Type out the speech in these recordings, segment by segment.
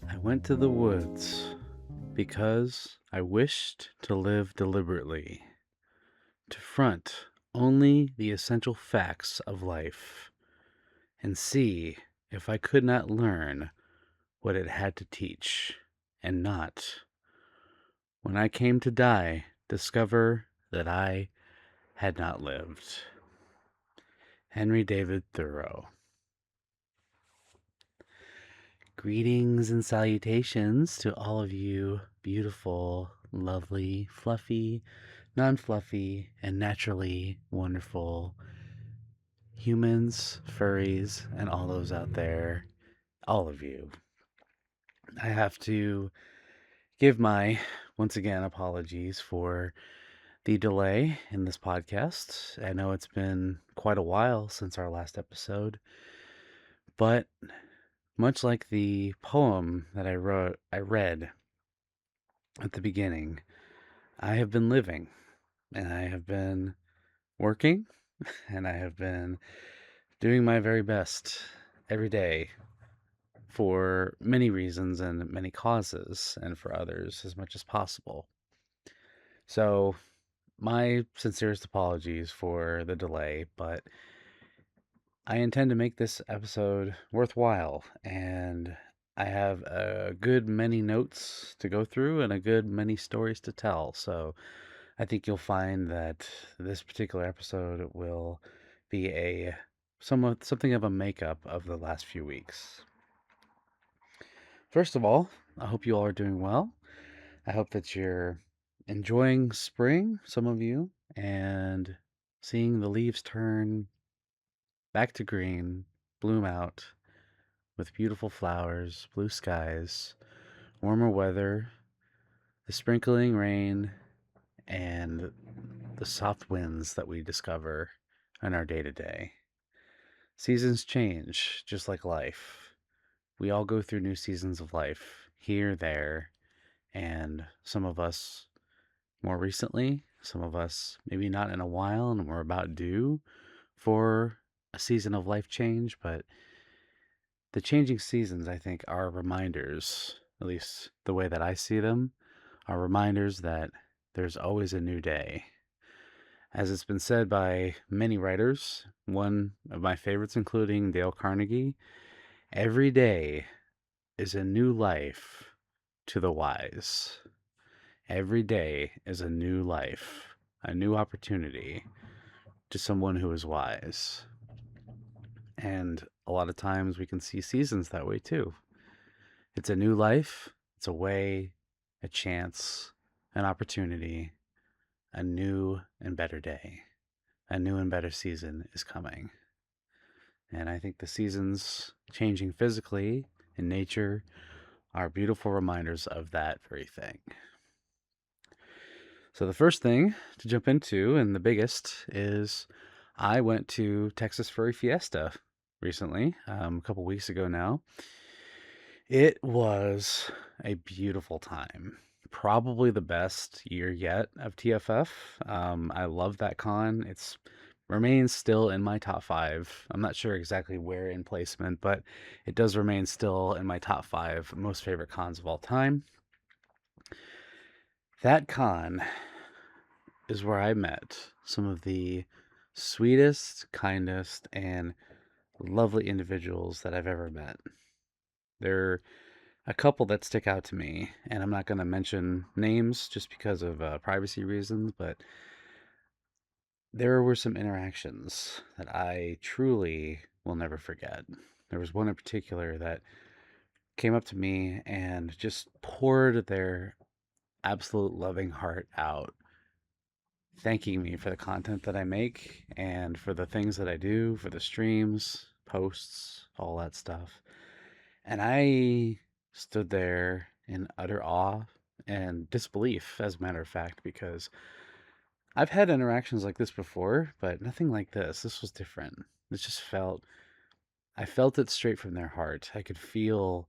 I went to the woods because I wished to live deliberately, to front only the essential facts of life, and see if I could not learn what it had to teach, and not, when I came to die, discover that I had not lived. Henry David Thoreau. Greetings and salutations to all of you beautiful, lovely, fluffy, non-fluffy, and naturally wonderful humans, furries, and all those out there. All of you. I have to give my, once again, apologies for the delay in this podcast. I know it's been quite a while since our last episode, but much like the poem that I read at the beginning, I have been living and I have been working and I have been doing my very best every day for many reasons and many causes and for others as much as possible. So, my sincerest apologies for the delay, but I intend to make this episode worthwhile, and I have a good many notes to go through and a good many stories to tell. So I think you'll find that this particular episode will be a something of a makeup of the last few weeks. First of all, I hope you all are doing well. I hope that you're enjoying spring, some of you, and seeing the leaves turn back to green, bloom out with beautiful flowers, blue skies, warmer weather, the sprinkling rain, and the soft winds that we discover in our day to day. Seasons change, just like life. We all go through new seasons of life, here, there, and some of us more recently, some of us maybe not in a while, and we're about due for a season of life change, but the changing seasons, I think, are reminders, at least the way that I see them, are reminders that there's always a new day. As it's been said by many writers, one of my favorites, including Dale Carnegie, every day is a new life to the wise. Every day is a new life, a new opportunity to someone who is wise. And a lot of times we can see seasons that way too. It's a new life, it's a way, a chance, an opportunity, a new and better day. A new and better season is coming. And I think the seasons changing physically in nature are beautiful reminders of that very thing. So, the first thing to jump into, and the biggest, is I went to Texas Furry Fiesta recently, a couple weeks ago now. It was a beautiful time. Probably the best year yet of TFF. I love that con. It's remains still in my top 5. I'm not sure exactly where in placement, but it does remain still in my top 5 most favorite cons of all time. That con is where I met some of the sweetest, kindest, and lovely individuals that I've ever met. There are a couple that stick out to me, and I'm not going to mention names just because of privacy reasons, but there were some interactions that I truly will never forget. There was one in particular that came up to me and just poured their absolute loving heart out, thanking me for the content that I make and for the things that I do, for the streams, posts, all that stuff. And I stood there in utter awe and disbelief, as a matter of fact, because I've had interactions like this before, but nothing like this. This was different. It just felt, I felt it straight from their heart. I could feel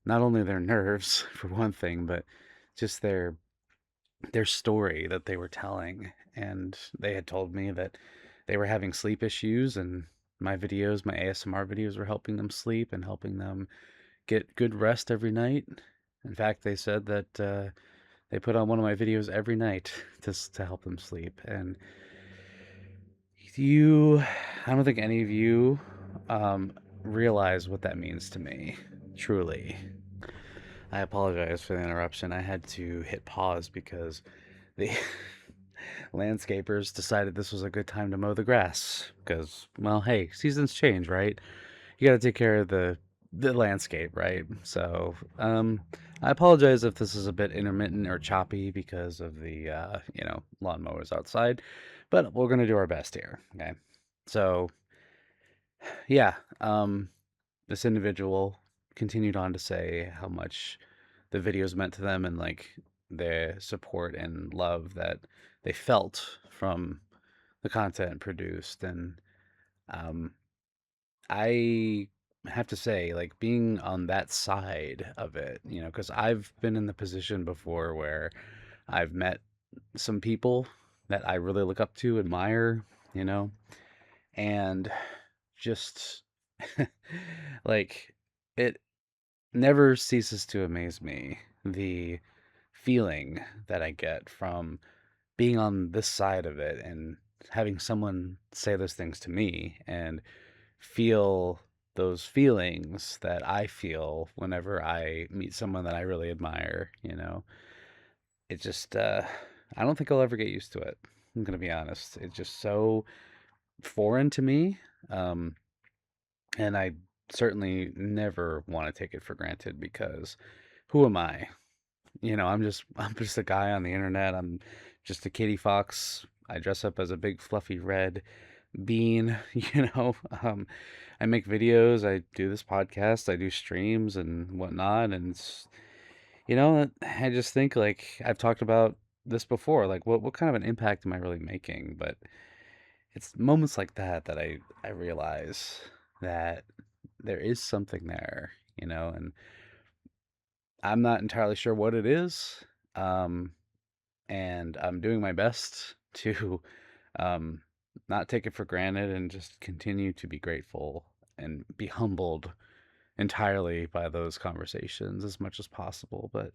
not only their nerves for one thing, but just their story that they were telling. And they had told me that they were having sleep issues, and my videos, my ASMR videos, were helping them sleep and helping them get good rest every night. In fact, they said that they put on one of my videos every night to help them sleep. And you, I don't think any of you um, realize what that means to me, truly. I apologize for the interruption. I had to hit pause because the landscapers decided this was a good time to mow the grass. Because, well, hey, seasons change, right? You got to take care of the landscape, right? So, I apologize if this is a bit intermittent or choppy because of the lawnmowers outside, but we're gonna do our best here. Okay, so yeah, this individual continued on to say how much the videos meant to them and like the support and love that they felt from the content produced. And um, I have to say, like, being on that side of it, because I've been in the position before where I've met some people that I really look up to, admire, you know, and just like it never ceases to amaze me the feeling that I get from being on this side of it and having someone say those things to me and feel those feelings that I feel whenever I meet someone that I really admire, It just I don't think I'll ever get used to it. I'm gonna be honest. It's just so foreign to me. Um, and I certainly never want to take it for granted because who am I? I'm just a guy on the internet. I'm just a kitty fox. I dress up as a big fluffy red bean, I make videos, I do this podcast, I do streams and whatnot, and I just think like I've talked about this before, like what kind of an impact am I really making? But it's moments like that that I realize that there is something there, and I'm not entirely sure what it is. Um, and I'm doing my best to um, not take it for granted and just continue to be grateful and be humbled entirely by those conversations as much as possible. But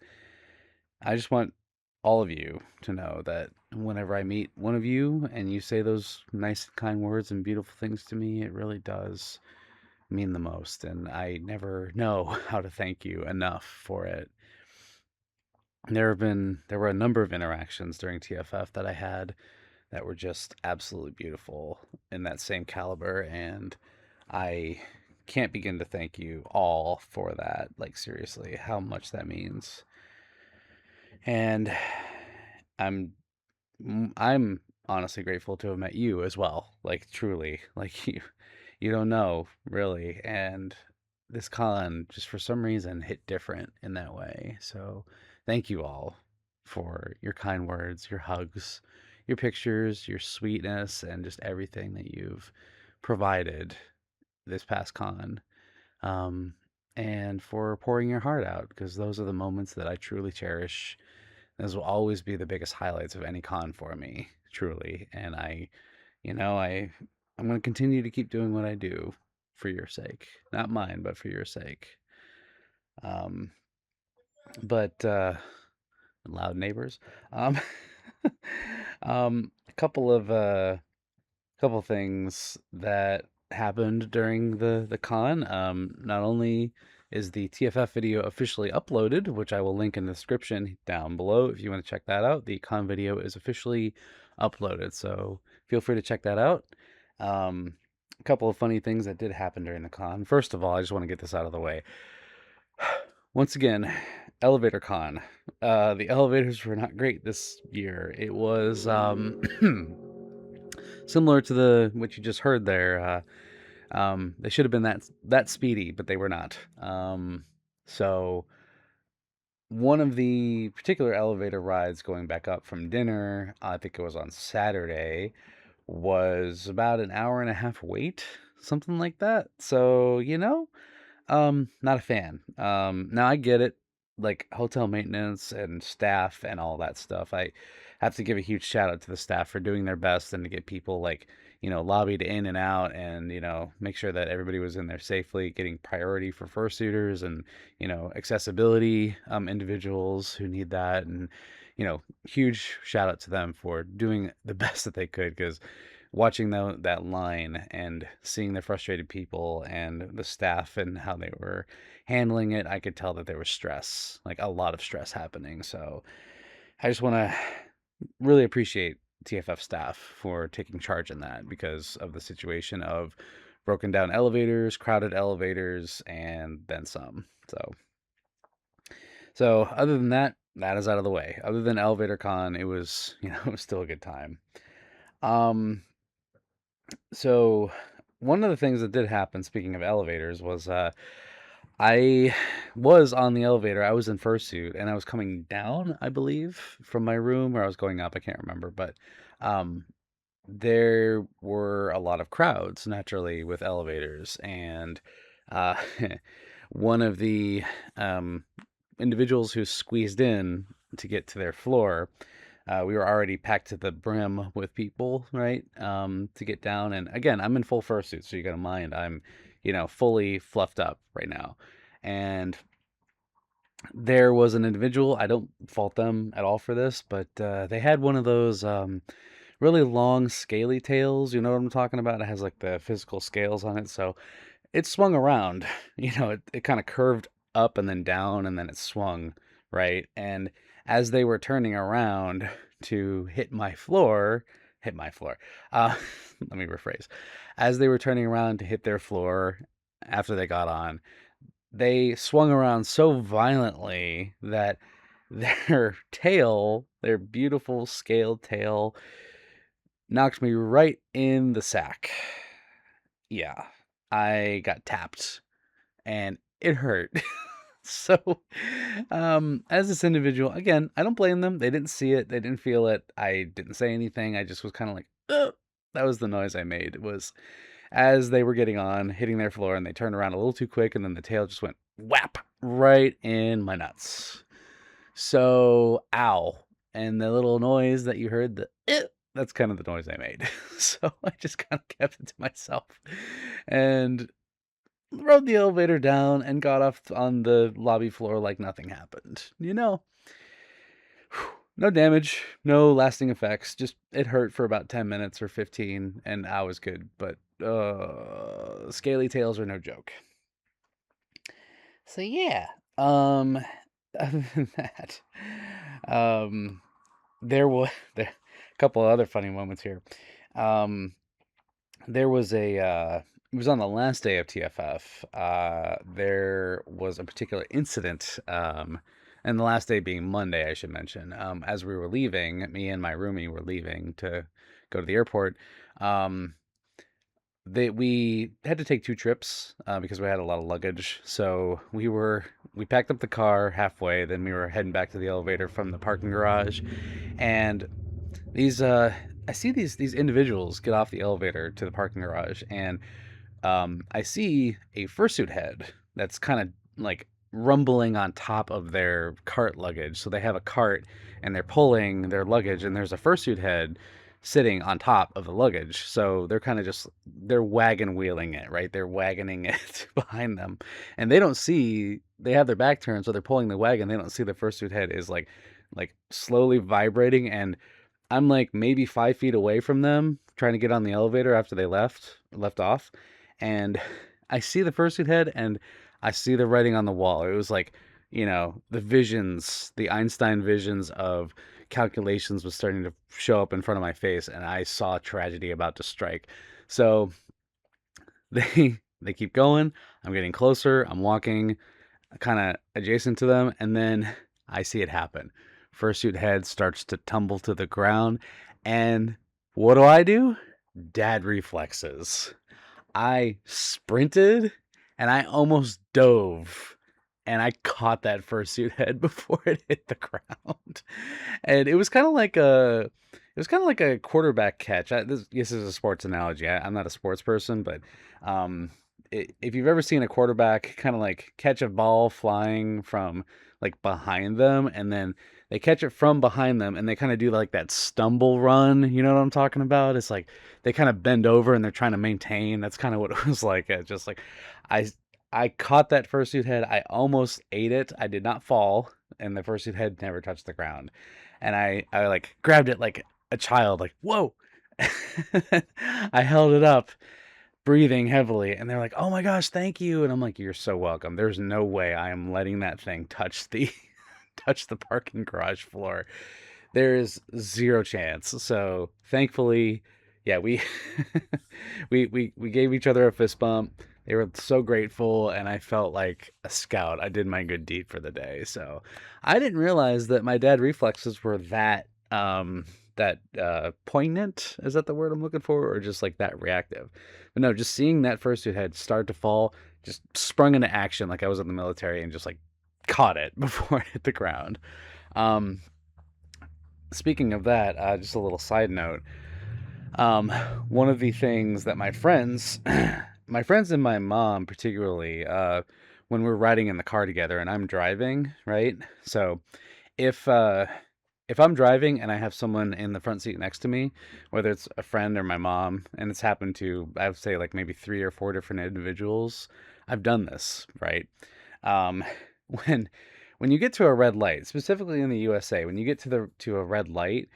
I just want all of you to know that whenever I meet one of you and you say those nice, kind words and beautiful things to me, it really does mean the most. And I never know how to thank you enough for it. There were a number of interactions during TFF that I had that were just absolutely beautiful in that same caliber, and I can't begin to thank you all for that. Like seriously, how much that means. And I'm I'm honestly grateful to have met you as well. Like truly, like you don't know really. And this con just for some reason hit different in that way. So thank you all for your kind words, your hugs, your pictures, your sweetness, and just everything that you've provided this past con. Um, and for pouring your heart out, because those are the moments that I truly cherish. Those will always be the biggest highlights of any con for me, truly. And I'm going to continue to keep doing what I do for your sake, not mine, but for your sake. Um, but loud neighbors. Um, a couple things that happened during the con. Not only is the TFF video officially uploaded, which I will link in the description down below if you want to check that out. The con video is officially uploaded, so feel free to check that out. A couple of funny things that did happen during the con. First of all, I just want to get this out of the way. Once again, elevator con. The elevators were not great this year. It was similar to the what you just heard there. They should have been that speedy, but they were not. So one of the particular elevator rides going back up from dinner, I think it was on Saturday, was about an hour and a half wait, something like that. So Not a fan. Now I get it, like hotel maintenance and staff and all that stuff. I have to give a huge shout out to the staff for doing their best and to get people like, lobbied in and out and, make sure that everybody was in there safely, getting priority for fursuiters and, accessibility, individuals who need that. And, huge shout out to them for doing the best that they could because watching that line and seeing the frustrated people and the staff and how they were handling it, I could tell that there was stress, like a lot of stress happening. So I just want to really appreciate TFF staff for taking charge in that because of the situation of broken down elevators, crowded elevators, and then some. So other than that, that is out of the way. Other than Elevator Con, it was, it was still a good time. Um, So, one of the things that did happen, speaking of elevators, was I was on the elevator. I was in fursuit, and I was coming down, I believe, from my room, or I was going up. I can't remember, but um, there were a lot of crowds naturally with elevators, and uh, one of the um, individuals who squeezed in to get to their floor, we were already packed to the brim with people, right? To get down. And again, I'm in full fursuit, so you got to mind I'm, fully fluffed up right now. And there was an individual, I don't fault them at all for this, but they had one of those really long, scaly tails. You know what I'm talking about? It has like the physical scales on it. So it swung around, it kind of curved up and then down and then it swung, right? And as they were turning around to hit my floor, uh, let me rephrase. As they were turning around to hit their floor after they got on, they swung around so violently that their tail, their beautiful scaled tail, knocked me right in the sack. Yeah, I got tapped and it hurt. So, as this individual, again, I don't blame them. They didn't see it, they didn't feel it. I didn't say anything. I just was kind of like, ugh. That was the noise I made. It was as they were getting on, hitting their floor, and they turned around a little too quick, and then the tail just went whap right in my nuts. So, ow. And the little noise that you heard, that's kind of the noise I made. So I just kind of kept it to myself. And rode the elevator down and got off on the lobby floor like nothing happened. No damage, no lasting effects. Just it hurt for about 10 minutes or 15, and I was good. But scaly tails are no joke. So yeah. Other than that, um, there a couple of other funny moments here. Um, there was it was on the last day of TFF. There was a particular incident, and the last day being Monday, I should mention. As we were leaving, me and my roomie were leaving to go to the airport. Um, we had to take 2 trips because we had a lot of luggage. So we packed up the car halfway, then we were heading back to the elevator from the parking garage, and these I see these individuals get off the elevator to the parking garage, and I see a fursuit head that's kind of like rumbling on top of their cart luggage. So they have a cart and they're pulling their luggage, and there's a fursuit head sitting on top of the luggage. So they're kind of just they're wagon wheeling it, right? They're wagoning it behind them, and they don't see they have their back turned, so they're pulling the wagon. They don't see the fursuit head is like slowly vibrating, and I'm like maybe 5 feet away from them trying to get on the elevator after they left off. And I see the fursuit head and I see the writing on the wall. It was like, the visions, the Einstein visions of calculations was starting to show up in front of my face, and I saw tragedy about to strike. So they keep going. I'm getting closer. I'm walking kind of adjacent to them, and then I see it happen. Fursuit head starts to tumble to the ground, and what do? Dad reflexes. I sprinted and I almost dove, and I caught that fursuit head before it hit the ground. And it was kind of like a quarterback catch. This is a sports analogy. I'm not a sports person, but if you've ever seen a quarterback kind of like catch a ball flying from like behind them, and then they catch it from behind them, and they kind of do like that stumble run. You know what I'm talking about? It's like they kind of bend over and they're trying to maintain. That's kind of what it was like. Just like I I caught that fursuit head. I almost ate it. I did not fall, and the fursuit head never touched the ground. And I like grabbed it like a child, like whoa. I held it up, breathing heavily, and they're like, "Oh my gosh, thank you." And I'm like, "You're so welcome. There's no way I am letting that thing touch the touch the parking garage floor. There is zero chance." So thankfully, yeah, we we gave each other a fist bump. They were so grateful, and I felt like a scout. I did my good deed for the day. So I didn't realize that my dad reflexes were that poignant. Is that the word I'm looking for, or just like that reactive? But no, just seeing that fursuit head start to fall, just sprung into action like I was in the military and just like caught it before it hit the ground. Um, Speaking of that, just a little side note. Um, One of the things that my friends, my friends and my mom particularly, when we're riding in the car together and I'm driving, right? So if uh, if I'm driving and I have someone in the front seat next to me, whether it's a friend or my mom, and it's happened to, I would say like maybe 3 or 4 different individuals, I've done this, right? Um, when when you get to a red light, specifically in the USA, when you get to a red light,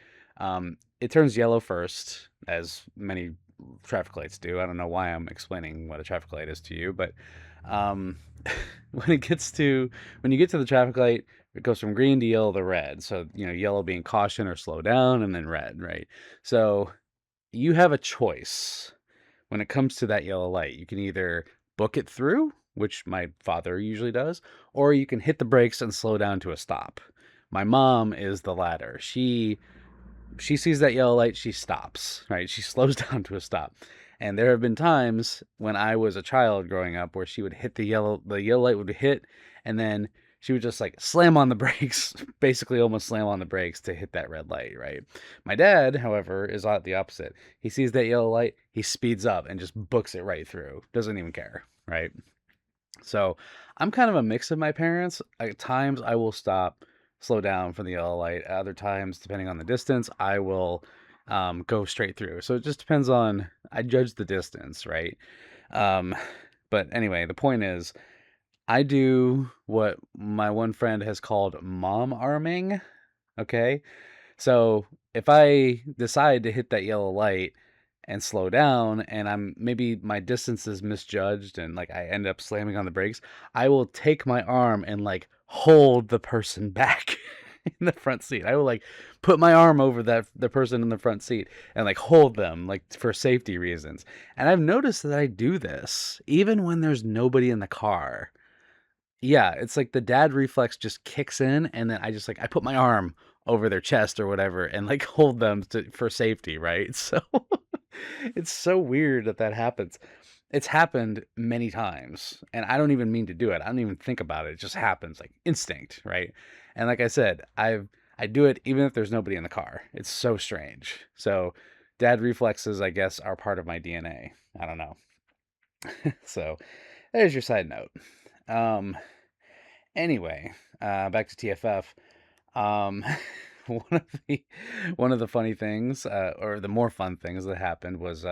it turns yellow first, as many traffic lights do. I don't know why I'm explaining what a traffic light is to you, but um, when it gets to when you get to the traffic light, it goes from green to yellow to red. So, yellow being caution or slow down, and then red, right? So you have a choice when it comes to that yellow light. You can either book it through, which my father usually does, or you can hit the brakes and slow down to a stop. My mom is the latter. She sees that yellow light, she stops, right? She slows down to a stop. And there have been times when I was a child growing up where she would hit the yellow light would hit, and then she would just like slam on the brakes, basically almost slam on the brakes to hit that red light, right? My dad, however, is the opposite. He sees that yellow light, he speeds up and just books it right through. Doesn't even care, right? So I'm kind of a mix of my parents. At times I will stop, slow down for the yellow light. Other times, depending on the distance, I will go straight through. So it just depends on, I judge the distance, right? Um, but anyway, the point is, I do what my one friend has called mom arming. Okay. So if I decide to hit that yellow light and slow down, and maybe my distance is misjudged and like I end up slamming on the brakes, I will take my arm and like hold the person back in the front seat. I will like put my arm over the person in the front seat and like hold them like for safety reasons. And I've noticed that I do this even when there's nobody in the car. Yeah, it's like the dad reflex just kicks in, and then I just like I put my arm over their chest or whatever and like hold them for safety, right? So it's so weird that that happens. It's happened many times, and I don't even mean to do it. I don't even think about it. It just happens like instinct, right? And like I said, I do it even if there's nobody in the car. It's so strange. So dad reflexes, I guess, are part of my DNA. I don't know. So there's your side note. Um, Anyway, back to TFF. Um, one of the one of the funny things, or the more fun things that happened was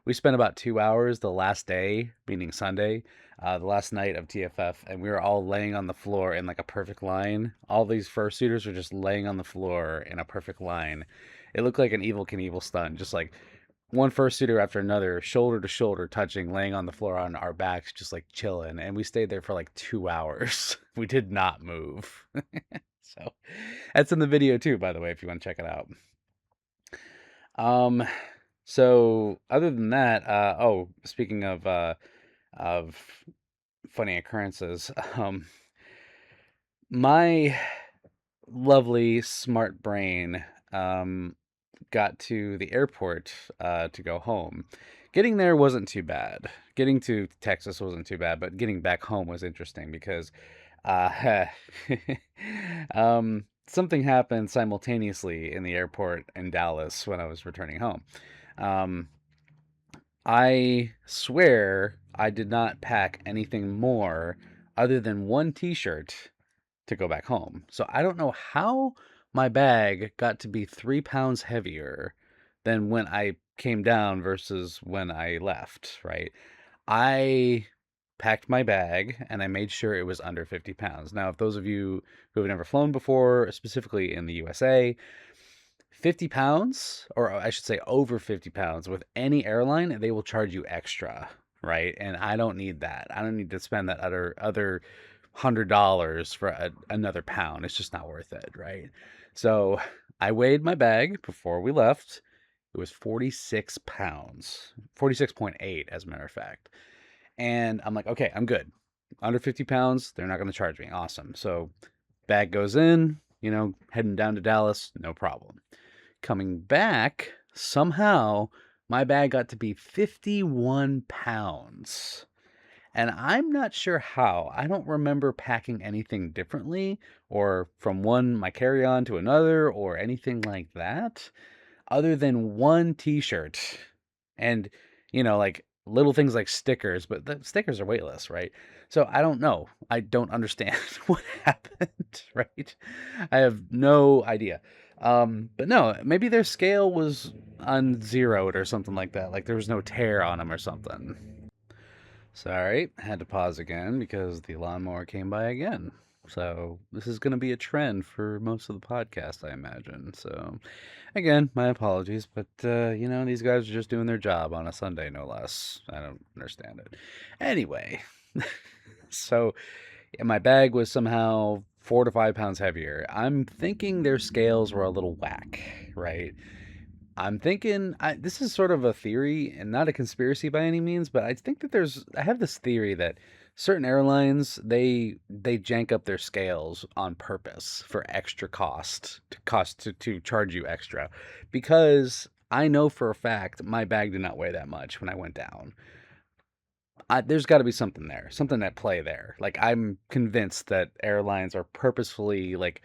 we spent about 2 hours the last day, meaning Sunday, the last night of TFF, and we were all laying on the floor in like a perfect line. All these fursuiters were just laying on the floor in a perfect line. It looked like an Evil Knievel stunt, just like one fursuiter after another, shoulder to shoulder, touching, laying on the floor on our backs, just like chilling. And we stayed there for like 2 hours. We did not move. So that's in the video too, by the way, if you want to check it out. Um, so other than that, speaking of funny occurrences, my lovely smart brain got to the airport to go home. Getting there wasn't too bad. Getting to Texas wasn't too bad, but getting back home was interesting because uh, something happened simultaneously in the airport in Dallas when I was returning home. Um, I swear I did not pack anything more other than one t-shirt to go back home. So I don't know how my bag got to be 3 pounds heavier than when I came down versus when I left, right? I packed my bag and I made sure it was under 50 pounds. Now, if those of you who have never flown before, specifically in the USA, 50 pounds, or I should say over 50 pounds, with any airline, they will charge you extra, right? And I don't need that. I don't need to spend that other $100 for another pound. It's just not worth it, right? So I weighed my bag before we left. It was 46 pounds, 46.8 as a matter of fact. And I'm like, okay, I'm good. Under 50 pounds, they're not going to charge me. Awesome. So bag goes in, heading down to Dallas, no problem. Coming back, somehow my bag got to be 51 pounds. And I'm not sure how. I don't remember packing anything differently or from my carry-on to another or anything like that other than one t-shirt and like little things like stickers, but the stickers are weightless, right? So I don't know. I don't understand what happened, right? I have no idea. But no, maybe their scale was unzeroed or something like that. Like there was no tear on them or something. Sorry, had to pause again because the lawnmower came by again. So this is going to be a trend for most of the podcast, I imagine. So again, my apologies, but these guys are just doing their job on a Sunday, no less. I don't understand it. Anyway, so yeah, my bag was somehow 4 to 5 pounds heavier. I'm thinking their scales were a little whack, right? I'm thinking this is sort of a theory and not a conspiracy by any means, but I think that I have this theory that certain airlines they jank up their scales on purpose for extra to charge you extra, because I know for a fact my bag did not weigh that much when I went down. There's got to be something at play there. Like I'm convinced that airlines are purposefully like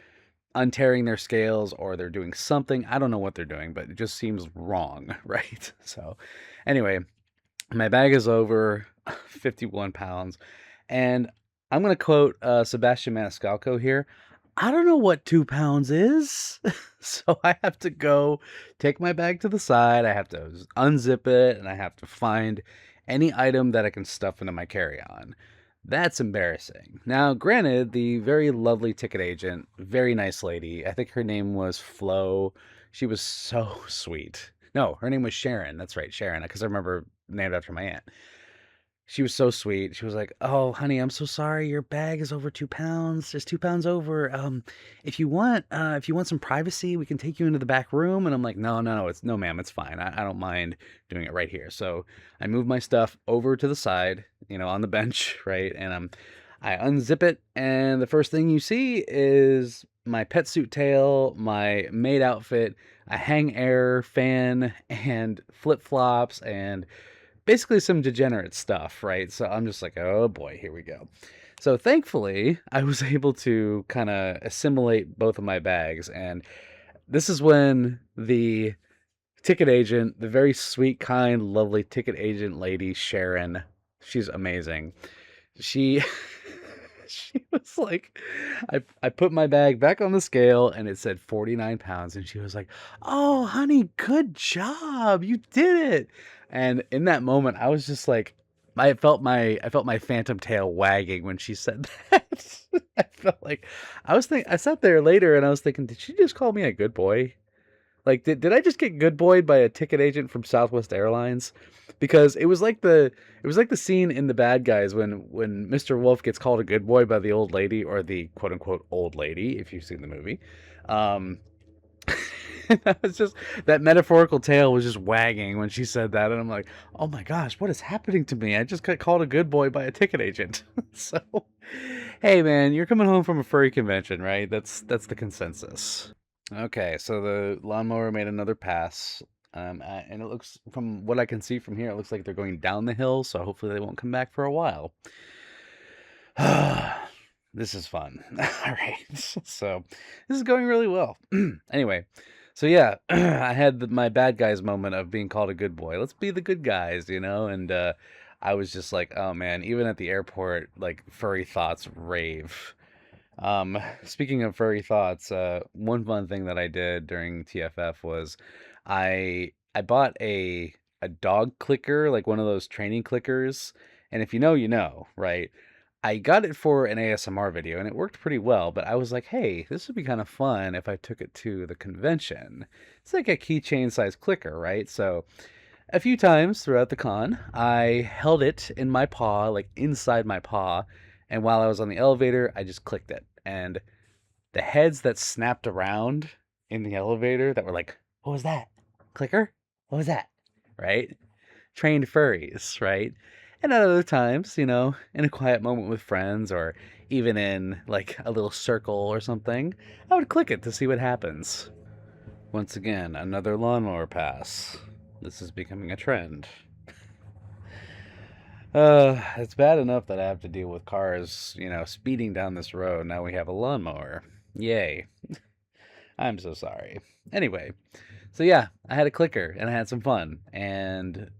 untearing their scales or they're doing something. I don't know what they're doing, but it just seems wrong, right? So, anyway, my bag is over 51 pounds. And I'm going to quote Sebastian Maniscalco here. I don't know what 2 pounds is. So I have to go take my bag to the side. I have to unzip it and I have to find any item that I can stuff into my carry-on. That's embarrassing. Now, granted, the very lovely ticket agent, very nice lady, I think her name was Flo. She was so sweet. No, her name was Sharon. That's right, Sharon, because I remember named after my aunt. She was so sweet. She was like, "Oh, honey, I'm so sorry. Your bag is over 2 pounds. Just 2 pounds over. If you want some privacy, we can take you into the back room." And I'm like, "No, no, no. No, ma'am. It's fine. I don't mind doing it right here." So I move my stuff over to the side, on the bench, right? And I unzip it, and the first thing you see is my pet suit tail, my maid outfit, a hang air fan, and flip flops, and basically some degenerate stuff, right? So I'm just like, oh boy, here we go. So thankfully, I was able to kind of assimilate both of my bags. And this is when the ticket agent, the very sweet, kind, lovely ticket agent lady, Sharon, she's amazing. She she was like, I put my bag back on the scale and it said 49 pounds. And she was like, "Oh, honey, good job. You did it." And in that moment, I was just like, I felt my phantom tail wagging when she said that. I felt like I sat there later and I was thinking, did she just call me a good boy? Like, did I just get good boyed by a ticket agent from Southwest Airlines? Because it was like the scene in The Bad Guys when Mr. Wolf gets called a good boy by the old lady, or the quote unquote old lady, if you've seen the movie. Um, that was just that metaphorical tail was just wagging when she said that, and I'm like, oh my gosh, what is happening to me? I just got called a good boy by a ticket agent. So, hey man, you're coming home from a furry convention, right? That's the consensus. Okay, so the lawnmower made another pass. And it looks, from what I can see from here, it looks like they're going down the hill, so hopefully they won't come back for a while. This is fun. All right, so this is going really well. Anyway, so yeah, I had my bad guys moment of being called a good boy. Let's be the good guys, and I was just like, oh man, even at the airport, like furry thoughts rave. Speaking of furry thoughts, one fun thing that I did during TFF was I bought a dog clicker, like one of those training clickers, and if you know, you know, right? I got it for an ASMR video and it worked pretty well, but I was like, hey, this would be kind of fun if I took it to the convention. It's like a keychain size clicker, right? So a few times throughout the con, I held it in my paw, like inside my paw, and while I was on the elevator, I just clicked it. And the heads that snapped around in the elevator that were like, what was that? Clicker? What was that? Right? Trained furries, right? And at other times, in a quiet moment with friends or even in like a little circle or something, I would click it to see what happens. Once again, another lawnmower pass. This is becoming a trend. It's bad enough that I have to deal with cars, speeding down this road. Now we have a lawnmower. Yay. I'm so sorry. Anyway, so yeah, I had a clicker and I had some fun. And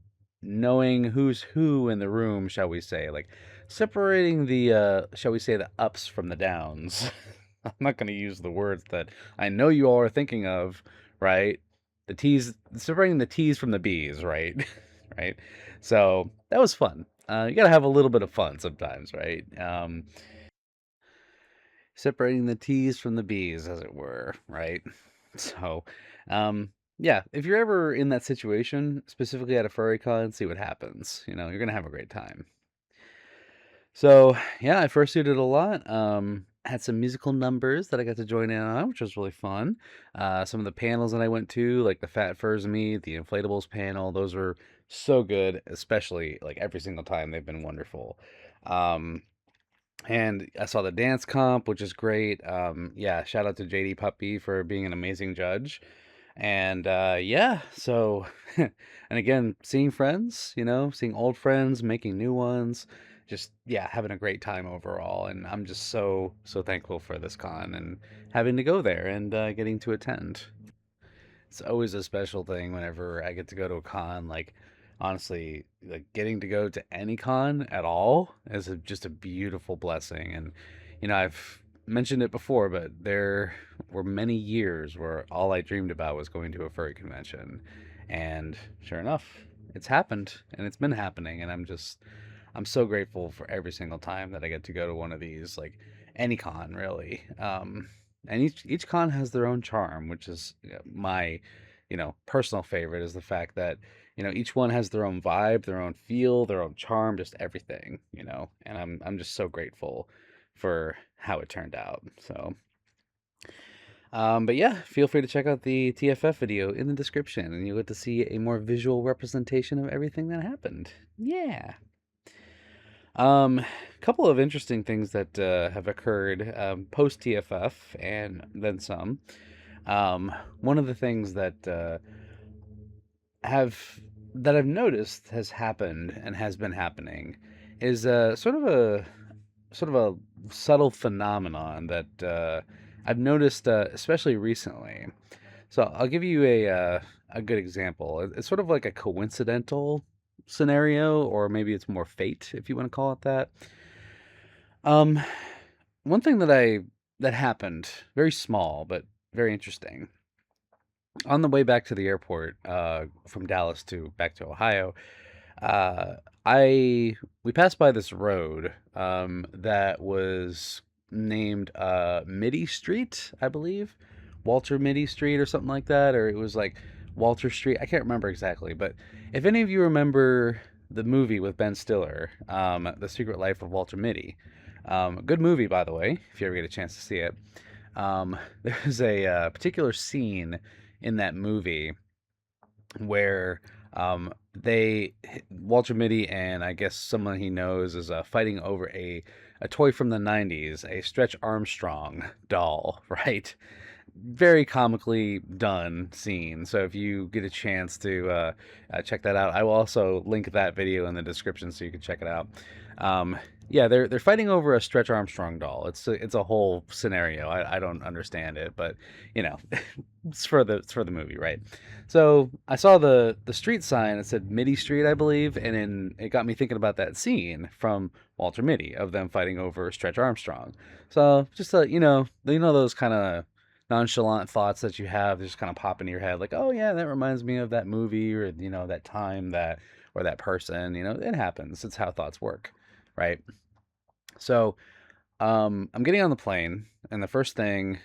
knowing who's who in the room, shall we say, like separating the, shall we say, the ups from the downs. I'm not going to use the words that I know you all are thinking of, right? The T's, separating the T's from the B's, right? Right? So that was fun. You got to have a little bit of fun sometimes, right? Separating the T's from the B's, as it were, right? So, yeah, if you're ever in that situation, specifically at a furry con, see what happens. You're gonna have a great time. So, yeah, I fursuited a lot. Had some musical numbers that I got to join in on, which was really fun. Some of the panels that I went to, like the Fat Furs Meet, the Inflatables panel, those were so good, especially like every single time they've been wonderful. Um, and I saw the dance comp, which is great. Yeah, shout out to JD Puppy for being an amazing judge. And yeah, so and again, seeing friends, seeing old friends, making new ones, just yeah, having a great time overall. And I'm just so thankful for this con and having to go there and getting to attend. It's always a special thing whenever I get to go to a con. Like, honestly, like getting to go to any con at all is just a beautiful blessing. And, I've mentioned it before, but there were many years where all I dreamed about was going to a furry convention. And sure enough, it's happened and it's been happening. And I'm so grateful for every single time that I get to go to one of these, like any con really. And each con has their own charm, which is my, personal favorite is the fact that each one has their own vibe, their own feel, their own charm, just everything, And I'm just so grateful for how it turned out. So. But yeah, feel free to check out the TFF video in the description, and you'll get to see a more visual representation of everything that happened. Yeah. Couple of interesting things that have occurred post TFF and then some. One of the things have that I've noticed has happened and has been happening is sort of a subtle phenomenon that I've noticed, especially recently. So I'll give you a good example. It's sort of like a coincidental scenario, or maybe it's more fate, if you want to call it that. Um, One thing that happened, very small but very interesting. On the way back to the airport, from Dallas to back to Ohio, uh, we passed by this road that was named Mitty Street, I believe, Walter Mitty Street or something like that, or it was like Walter Street. I can't remember exactly, but if any of you remember the movie with Ben Stiller, The Secret Life of Walter Mitty, good movie by the way, if you ever get a chance to see it. There's a particular scene in that movie where they Walter Mitty and I guess someone he knows is fighting over a toy from the 90s, a Stretch Armstrong doll, right? Very comically done scene. So if you get a chance to check that out, I will also link that video in the description so you can check it out. Yeah, they're fighting over a Stretch Armstrong doll. It's a whole scenario. I don't understand it, but you know, it's for the movie, right? So I saw the street sign. It said Mitty Street, I believe, and then it got me thinking about that scene from Walter Mitty of them fighting over Stretch Armstrong. So just those kind of nonchalant thoughts that you have just kind of pop into your head, like, oh yeah, that reminds me of that movie, or that time, that or that person. It happens. It's how thoughts work, right? So I'm getting on the plane, and the first thing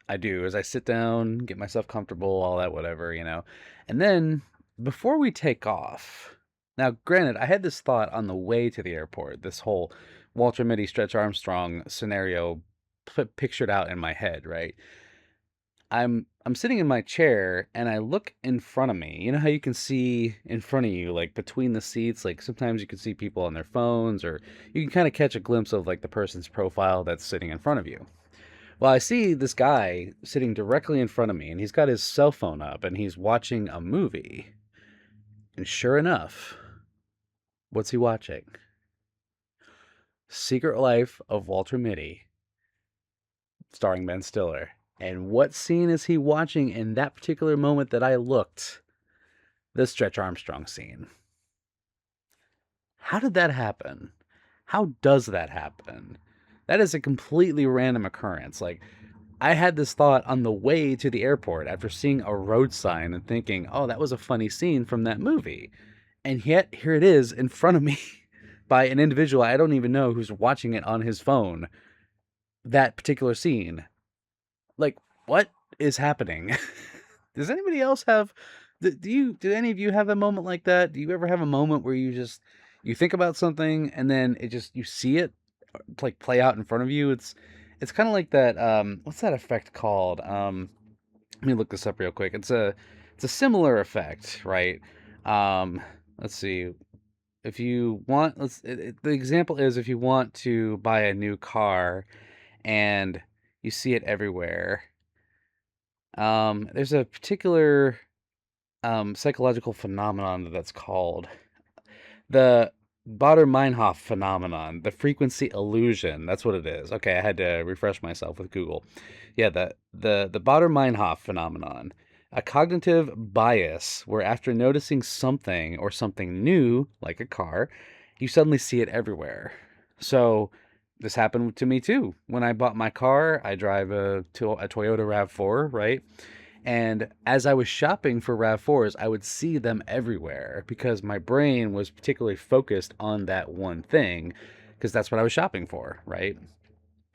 I do is I sit down, get myself comfortable, all that, whatever. And then before we take off, now, granted, I had this thought on the way to the airport, this whole Walter Mitty, Stretch Armstrong scenario pictured out in my head, right? I'm sitting in my chair and I look in front of me. You know how you can see in front of you, like between the seats, like sometimes you can see people on their phones, or you can kind of catch a glimpse of like the person's profile that's sitting in front of you. Well, I see this guy sitting directly in front of me, and he's got his cell phone up and he's watching a movie. And sure enough, what's he watching? Secret Life of Walter Mitty, starring Ben Stiller. And what scene is he watching in that particular moment that I looked? The Stretch Armstrong scene. How did that happen? How does that happen? That is a completely random occurrence. Like, I had this thought on the way to the airport after seeing a road sign and thinking, oh, that was a funny scene from that movie. And yet, here it is in front of me by an individual I don't even know who's watching it on his phone. That particular scene. Like, what is happening? Does anybody else have do any of you have a moment like that? Do you ever have a moment where you think about something and then you see it like play out in front of you? It's kind of like that what's that effect called? Let me look this up real quick. It's a similar effect, right? Um let's see. If you want the example is if you want to buy a new car and you see it everywhere. There's a particular psychological phenomenon that's called the Bader-Meinhof phenomenon, the frequency illusion. That's what it is. Okay, I had to refresh myself with Google. Yeah, the Bader-Meinhof phenomenon, a cognitive bias where after noticing something or something new, like a car, you suddenly see it everywhere. So this happened to me too. When I bought my car, I drive a Toyota RAV4, right? And as I was shopping for RAV4s, I would see them everywhere because my brain was particularly focused on that one thing because that's what I was shopping for, right?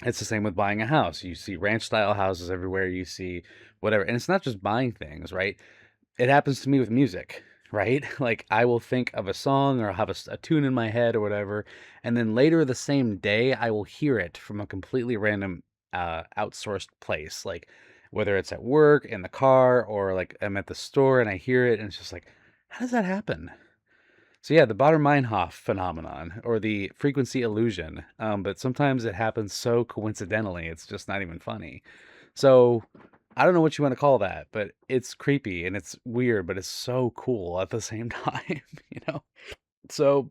It's the same with buying a house. You see ranch style houses everywhere, you see whatever. And it's not just buying things, right? It happens to me with music, right? Like I will think of a song or have a tune in my head or whatever, and then later the same day I will hear it from a completely random outsourced place, like whether it's at work, in the car, or like I'm at the store and I hear it, and it's just like, how does that happen? So yeah, the Bader-Meinhof phenomenon or the frequency illusion. But sometimes it happens so coincidentally, it's just not even funny. So I don't know what you want to call that, but it's creepy and it's weird, but it's so cool at the same time, you know? So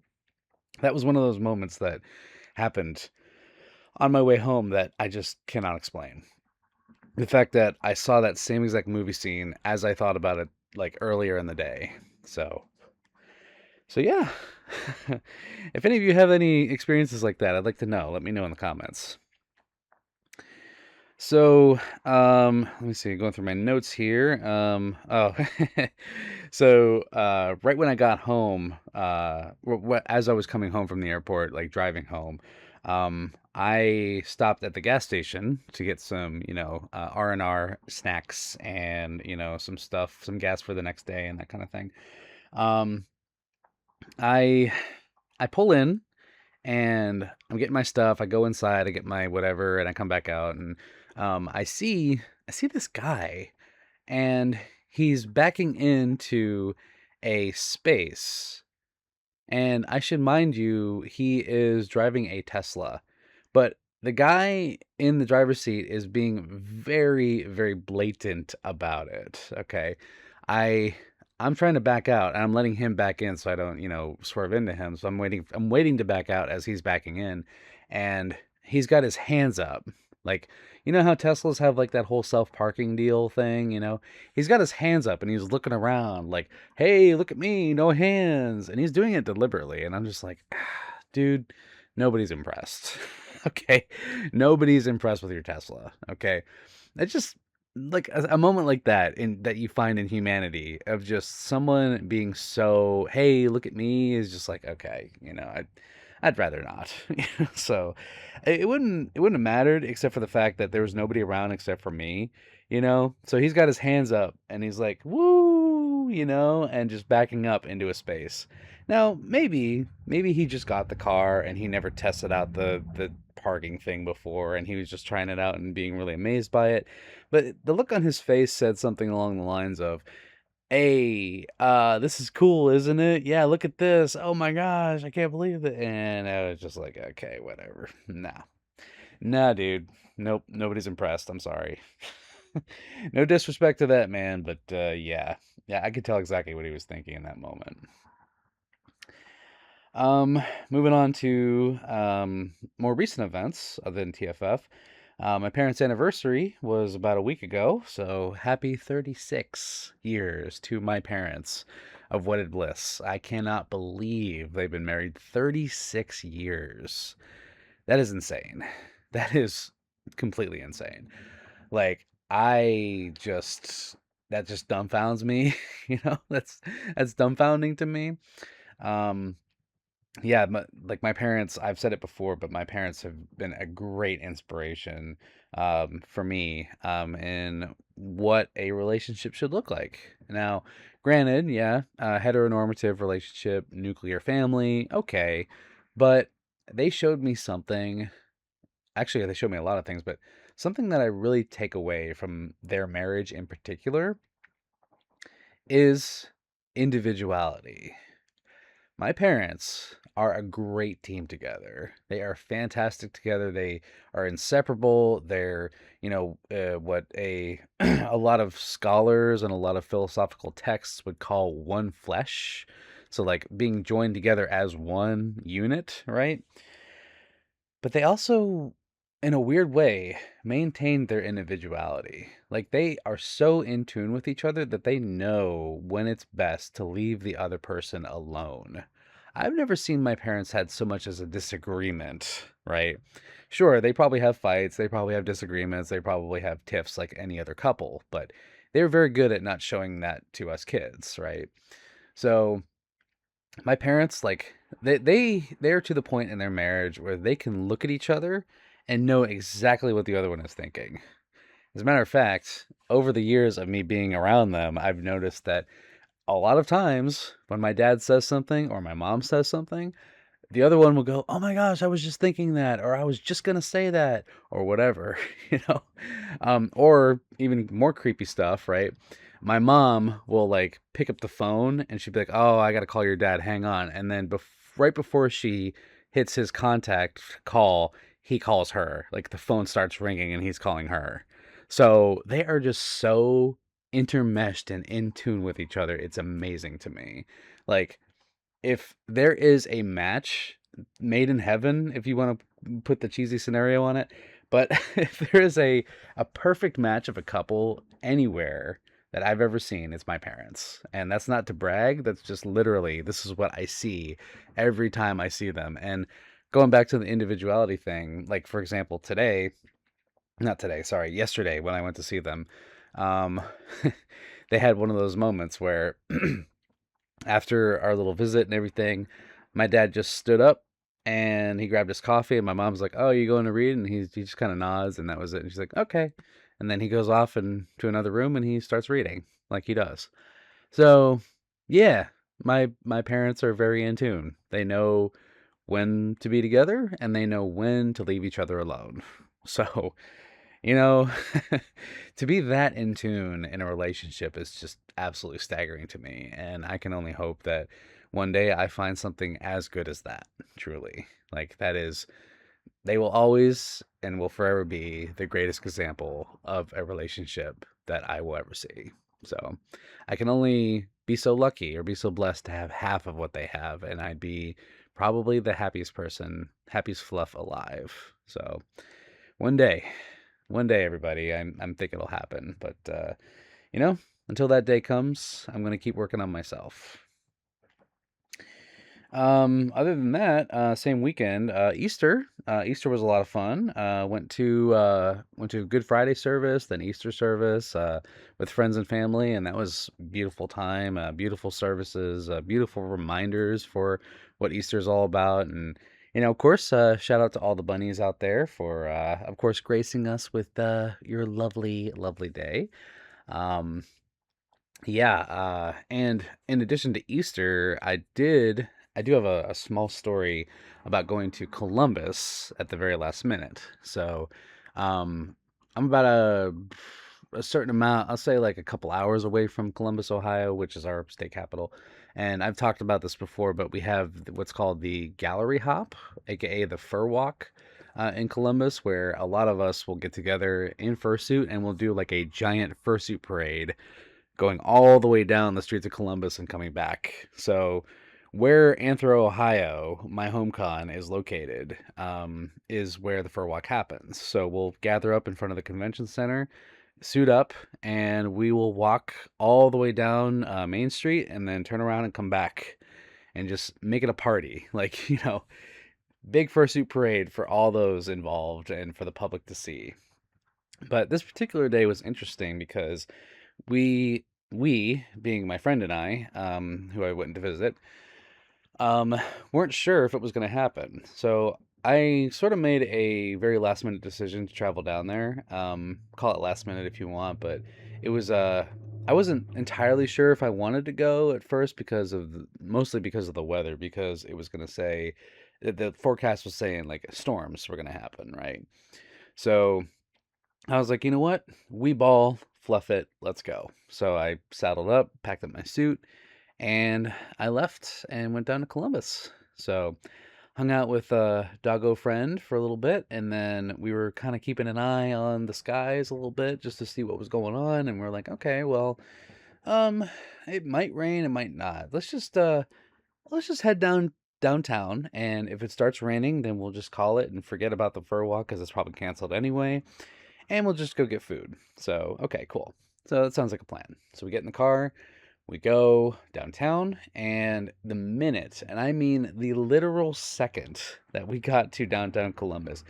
that was one of those moments that happened on my way home that I just cannot explain. The fact that I saw that same exact movie scene as I thought about it like earlier in the day. So yeah. If any of you have any experiences like that, I'd like to know. Let me know in the comments. So, let me see, going through my notes here. Right when I got home, as I was coming home from the airport, like driving home, I stopped at the gas station to get some, R&R snacks and, some stuff, some gas for the next day and that kind of thing. Um, I I pull in and I'm getting my stuff. I go inside, I get my whatever, and I come back out, and I see this guy, and he's backing into a space. And I should mind you, he is driving a Tesla. But the guy in the driver's seat is being very, very blatant about it. Okay. I I'm trying to back out and I'm letting him back in so I don't, swerve into him. So I'm waiting to back out as he's backing in. and he's got his hands up. Like, you know how Teslas have like that whole self-parking deal thing, you know? He's got his hands up and he's looking around like, "Hey, look at me, no hands." And he's doing it deliberately, and I'm just like, dude, nobody's impressed. Okay? Nobody's impressed with your Tesla, okay? It's just like a moment like that in that you find in humanity of just someone being so, "Hey, look at me," is just like, okay, I'd rather not. So it wouldn't have mattered except for the fact that there was nobody around except for me, you know? So he's got his hands up and he's like, "Woo," and just backing up into a space. Now, maybe he just got the car and he never tested out the parking thing before and he was just trying it out and being really amazed by it. But the look on his face said something along the lines of, "Hey, this is cool, isn't it? Yeah, look at this. Oh my gosh, I can't believe it." And I was just like, okay, whatever. Nah. Nah, dude. Nope, nobody's impressed. I'm sorry. No disrespect to that man, but yeah. Yeah, I could tell exactly what he was thinking in that moment. Um, Moving on to more recent events other than TFF. My parents' anniversary was about a week ago, so happy 36 years to my parents of wedded bliss. I cannot believe they've been married 36 years. That is insane. That is completely insane. Like, that just dumbfounds me, that's dumbfounding to me. Um, yeah, like my parents, I've said it before, but my parents have been a great inspiration for me in what a relationship should look like. Now, granted, yeah, heteronormative relationship, nuclear family, okay, but they showed me something. Actually, they showed me a lot of things, but something that I really take away from their marriage in particular is individuality. My parents are a great team together. They are fantastic together. They are inseparable. They're, what a a lot of scholars and a lot of philosophical texts would call one flesh. So like being joined together as one unit, right? But they also, in a weird way, maintain their individuality. Like they are so in tune with each other that they know when it's best to leave the other person alone. I've never seen my parents had so much as a disagreement, right? Sure, they probably have fights, they probably have disagreements, they probably have tiffs like any other couple, but they're very good at not showing that to us kids, right? So my parents, like, they're to the point in their marriage where they can look at each other and know exactly what the other one is thinking. As a matter of fact, over the years of me being around them, I've noticed that a lot of times when my dad says something or my mom says something, the other one will go, "Oh my gosh, I was just thinking that," or "I was just gonna say that," or whatever, you know? Or even more creepy stuff, right? My mom will like pick up the phone and she'd be like, "Oh, I gotta call your dad, hang on." And then right before she hits his contact call, he calls her. Like the phone starts ringing and he's calling her. So they are just so intermeshed and in tune with each other. It's amazing to me. Like, if there is a match made in heaven, if you want to put the cheesy scenario on it, but if there is a perfect match of a couple anywhere that I've ever seen, it's my parents. And that's not to brag, that's just literally this is what I see every time I see them. And going back to the individuality thing, like for example, not today, sorry, yesterday when I went to see them, um they had one of those moments where after our little visit and everything, my dad just stood up and he grabbed his coffee, and my mom's like, "Oh, you going to read?" And he just kind of nods, and that was it. And she's like, "Okay," and then he goes off and to another room and he starts reading like he does. So, yeah, my parents are very in tune. They know when to be together and they know when to leave each other alone. So, you know, to be that in tune in a relationship is just absolutely staggering to me. And I can only hope that one day I find something as good as that, truly. Like, that is, they will always and will forever be the greatest example of a relationship that I will ever see. So I can only be so lucky or be so blessed to have half of what they have. And I'd be probably the happiest person, happiest fluff alive. So one day, one day, everybody, I'm thinking it'll happen. But you know, until that day comes, I'm gonna keep working on myself. Other than that, same weekend, Easter. Easter was a lot of fun. Went to Good Friday service, then Easter service, with friends and family, and that was beautiful time. Beautiful services, beautiful reminders for what Easter's all about, and of course, shout out to all the bunnies out there for, of course, gracing us with your lovely, lovely day. Um, yeah, and in addition to Easter, I do have a small story about going to Columbus at the very last minute. So, I'm about a certain amount, I'll say like a couple hours away from Columbus, Ohio, which is our state capital. And I've talked about this before, but we have what's called the Gallery Hop, aka the Fur Walk. In Columbus, where a lot of us will get together in fursuit and we'll do like a giant fursuit parade going all the way down the streets of Columbus and coming back. So, where Anthro, Ohio, my home con, is located, is where the fur walk happens. So, we'll gather up in front of the convention center, suit up, and we will walk all the way down Main Street and then turn around and come back and just make it a party. Like, big fursuit parade for all those involved and for the public to see. But this particular day was interesting because we being my friend and I, who I went to visit, um, weren't sure if it was going to happen. So I sort of made a very last minute decision to travel down there. Call it last minute if you want, but it was I wasn't entirely sure if I wanted to go at first because of mostly because of the weather, because it was going to say the forecast was saying like storms were going to happen, right? So I was like, you know what? We ball, fluff it, let's go. So I saddled up, packed up my suit, and I left and went down to Columbus. So hung out with a doggo friend for a little bit, and then we were kind of keeping an eye on the skies a little bit just to see what was going on. And we're like, okay, well, um, it might rain, it might not. Let's just head downtown, and if it starts raining, then we'll just call it and forget about the fur walk because it's probably canceled anyway, and we'll just go get food. So, okay, cool. So that sounds like a plan. So we get in the car, we go downtown, and the minute, and I mean the literal second that we got to downtown Columbus,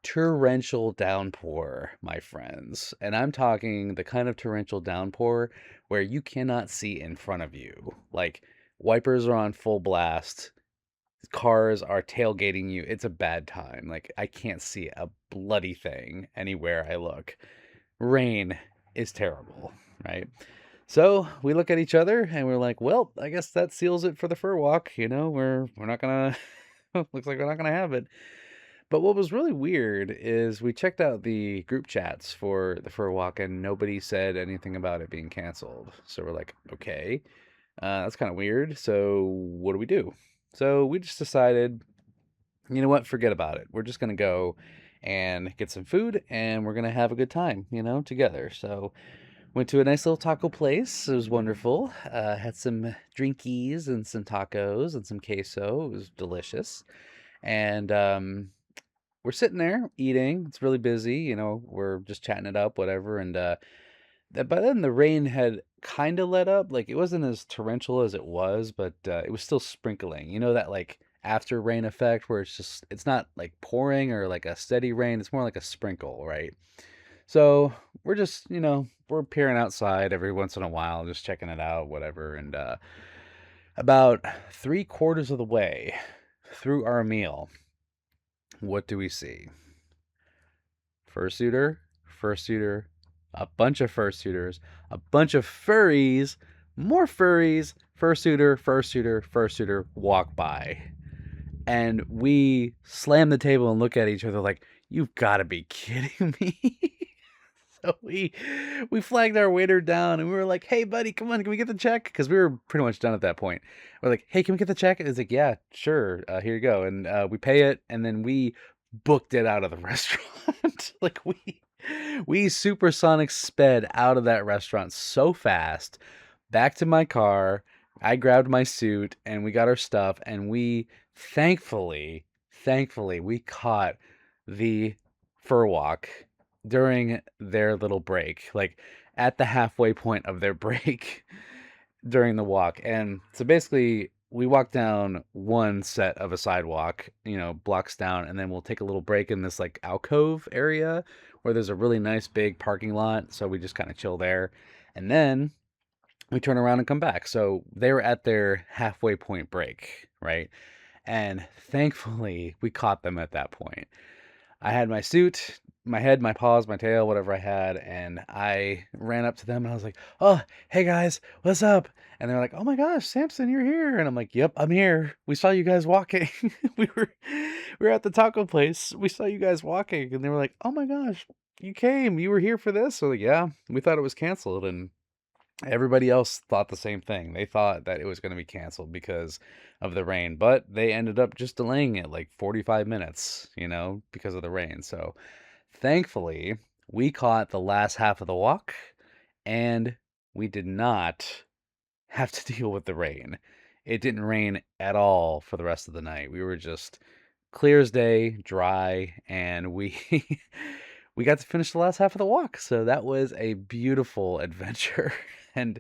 torrential downpour, my friends. And I'm talking the kind of torrential downpour where you cannot see in front of you. Like, wipers are on full blast, cars are tailgating you. It's a bad time. Like, I can't see a bloody thing anywhere I look. Rain is terrible, right? So we look at each other and we're like, well, I guess that seals it for the fur walk. We're not gonna looks like we're not gonna have it. But what was really weird is we checked out the group chats for the fur walk and nobody said anything about it being canceled. So we're like, okay, that's kind of weird. So what do we do? So we just decided, you know what, forget about it. We're just gonna go and get some food and we're gonna have a good time, together. So went to a nice little taco place. It was wonderful. Had some drinkies and some tacos and some queso. It was delicious. And we're sitting there eating. It's really busy. We're just chatting it up, whatever. And by then the rain had kind of let up. Like it wasn't as torrential as it was, but it was still sprinkling. That like after rain effect where it's not like pouring or like a steady rain. It's more like a sprinkle, right? So we're just, we're peering outside every once in a while, just checking it out, whatever. And about 3/4 of the way through our meal, what do we see? Fursuiter, fursuiter, a bunch of fursuiters, a bunch of furries, more furries, fursuiter, fursuiter, fursuiter walk by. And we slam the table and look at each other like, you've got to be kidding me. So we flagged our waiter down and we were like, hey buddy, come on, can we get the check? Because we were pretty much done at that point. We're like, hey, can we get the check? And it's like, yeah, sure, here you go. And we pay it, and then we booked it out of the restaurant. Like we supersonic sped out of that restaurant so fast, back to my car. I grabbed my suit and we got our stuff and we Thankfully, thankfully, we caught the fur walk during their little break, like, at the halfway point of their break during the walk, and so, basically, we walk down one set of a sidewalk, blocks down, and then we'll take a little break in this, like, alcove area where there's a really nice big parking lot, so we just kinda chill there, and then we turn around and come back, so they were at their halfway point break, right? And thankfully, we caught them at that point. I had my suit, my head, my paws, my tail, whatever I had, and I ran up to them and I was like, "Oh, hey guys, what's up?" And they're like, "Oh my gosh, Samson, you're here." And I'm like, "Yep, I'm here. We saw you guys walking. we were we were at the taco place. We saw you guys walking." And they were like, "Oh my gosh, you came. You were here for this?" So like, yeah, we thought it was canceled, and everybody else thought the same thing. They thought that it was gonna be canceled because of the rain, but they ended up just delaying it like 45 minutes, because of the rain. So, thankfully, we caught the last half of the walk, and we did not have to deal with the rain. It didn't rain at all for the rest of the night. We were just clear as day, dry, and we we got to finish the last half of the walk. So that was a beautiful adventure. And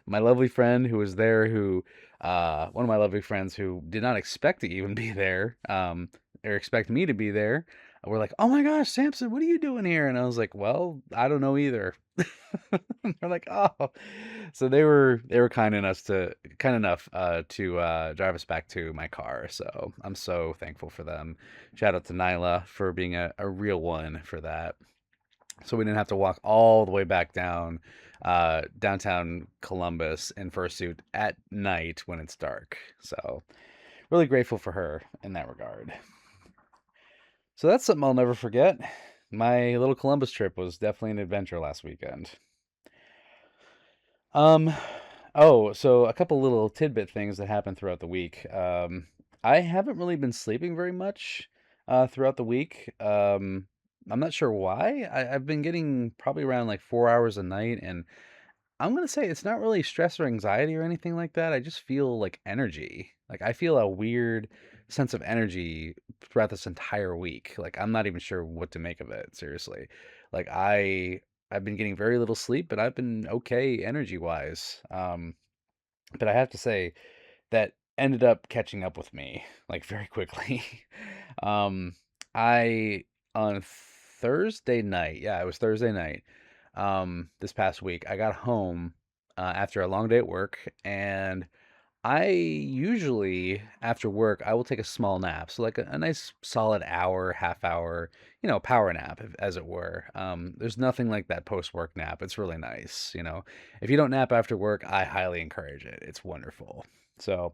my lovely friend who was there, who one of my lovely friends who did not expect to even be there, or expect me to be there, were like, "Oh my gosh, Samson, what are you doing here?" And I was like, "Well, I don't know either." They're like, "Oh," so they were kind enough to drive us back to my car. So I'm so thankful for them. Shout out to Nyla for being a real one for that. So we didn't have to walk all the way back down downtown Columbus in fursuit at night when it's dark. So really grateful for her in that regard. So that's something I'll never forget. My little Columbus trip was definitely an adventure last weekend. Um, so a couple little tidbit things that happened throughout the week. I haven't really been sleeping very much throughout the week. I'm not sure why. I've been getting probably around like 4 hours a night, and I'm gonna say it's not really stress or anxiety or anything like that. I just feel like energy. Like I feel a weird sense of energy throughout this entire week. Like I'm not even sure what to make of it, seriously. Like I've been getting very little sleep, but I've been okay energy wise. But I have to say that ended up catching up with me like very quickly. um I on Thursday night, yeah, it was Thursday night. This past week, I got home after a long day at work, and I usually after work I will take a small nap, so like a nice solid hour, half hour, power nap, as it were. There's nothing like that post work nap. It's really nice. If you don't nap after work, I highly encourage it. It's wonderful. So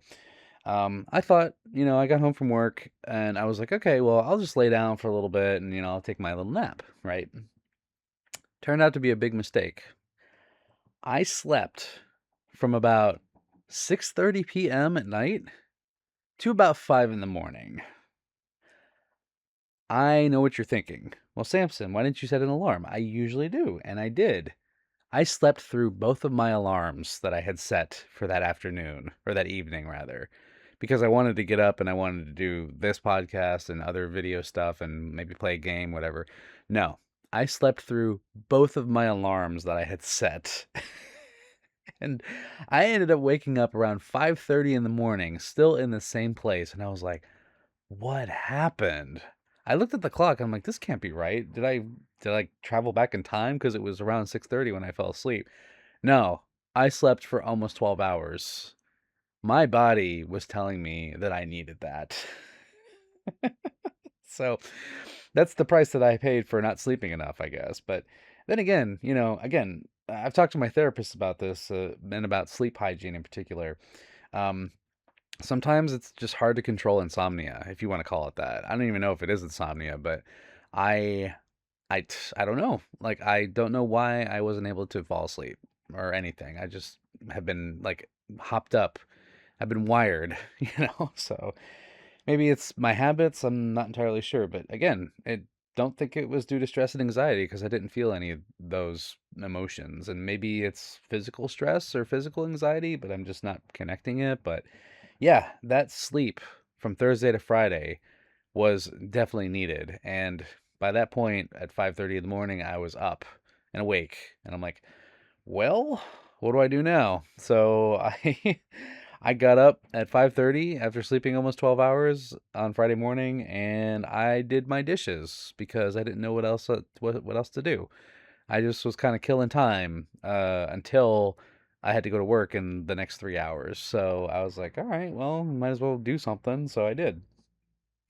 I thought, I got home from work and I was like, okay, well, I'll just lay down for a little bit and I'll take my little nap, right? Turned out to be a big mistake. I slept from about 6:30 p.m. at night to about 5 in the morning. I know what you're thinking. Well, Samson, why didn't you set an alarm? I usually do, and I did. I slept through both of my alarms that I had set for that afternoon, or that evening rather, because I wanted to get up and I wanted to do this podcast and other video stuff and maybe play a game, whatever. No, I slept through both of my alarms that I had set. And I ended up waking up around 5:30 in the morning, still in the same place, and I was like, "What happened?" I looked at the clock, I'm like, "This can't be right. Did I travel back in time? Because it was around 6:30 when I fell asleep." No, I slept for almost 12 hours. My body was telling me that I needed that. So, that's the price that I paid for not sleeping enough, I guess. But then again, I've talked to my therapist about this, and about sleep hygiene in particular. Um, Sometimes it's just hard to control insomnia, if you wanna call it that. I don't even know if it is insomnia, but I I don't know. Like, I don't know why I wasn't able to fall asleep or anything. I just have been, like, hopped up. I've been wired, So, maybe it's my habits, I'm not entirely sure, but again, I don't think it was due to stress and anxiety because I didn't feel any of those emotions, and maybe it's physical stress or physical anxiety, but I'm just not connecting it, but yeah, that sleep from Thursday to Friday was definitely needed. And by that point, at 5:30 in the morning, I was up and awake, and I'm like, well, what do I do now? So I I got up at 5:30 after sleeping almost 12 hours on Friday morning, and I did my dishes because I didn't know what else to do. I just was kind of killing time until I had to go to work in the next 3 hours. So I was like, all right, well, might as well do something. So I did.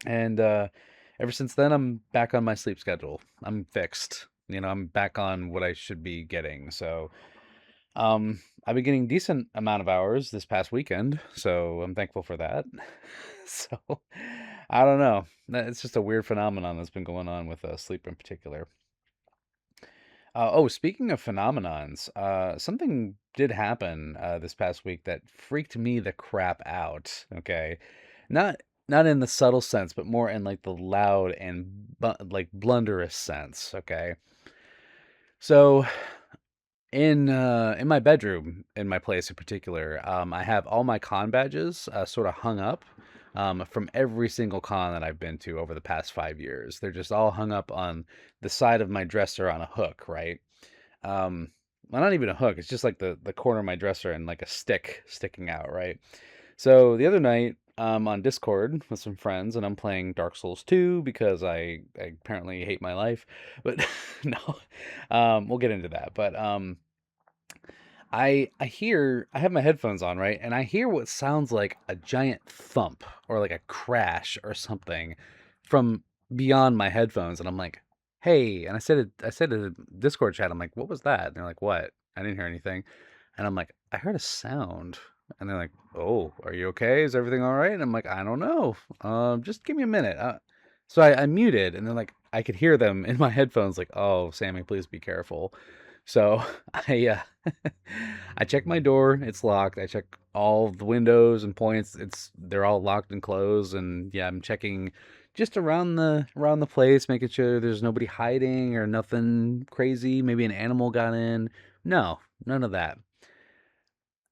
And ever since then, I'm back on my sleep schedule. I'm fixed. I'm back on what I should be getting. So I've been getting decent amount of hours this past weekend. So I'm thankful for that. So I don't know. It's just a weird phenomenon that's been going on with sleep in particular. Speaking of phenomenons, something did happen this past week that freaked me the crap out. Okay, not not in the subtle sense, but more in like the loud and like blunderous sense. Okay, so in my bedroom, in my place in particular, I have all my con badges sort of hung up. From every single con that I've been to over the past 5 years. They're just all hung up on the side of my dresser on a hook, right? Um, well, not even a hook. It's just like the corner of my dresser and like a stick sticking out, right? So the other night, I'm on Discord with some friends, and I'm playing Dark Souls 2 because I apparently hate my life. But no, we'll get into that. But I have my headphones on, right? And I hear what sounds like a giant thump or like a crash or something from beyond my headphones, and I'm like, "Hey," and I said to the Discord chat, I'm like, "What was that?" And they're like, "What?" I didn't hear anything. And I'm like, "I heard a sound." And they're like, "Oh, are you okay? Is everything all right?" And I'm like, "I don't know. Just give me a minute." So I muted, and then like I could hear them in my headphones, like, "Oh, Sammy, please be careful." So I check my door, it's locked. I check all the windows and points, they're all locked and closed. And yeah, I'm checking just around the place, making sure there's nobody hiding or nothing crazy. Maybe an animal got in. No, none of that.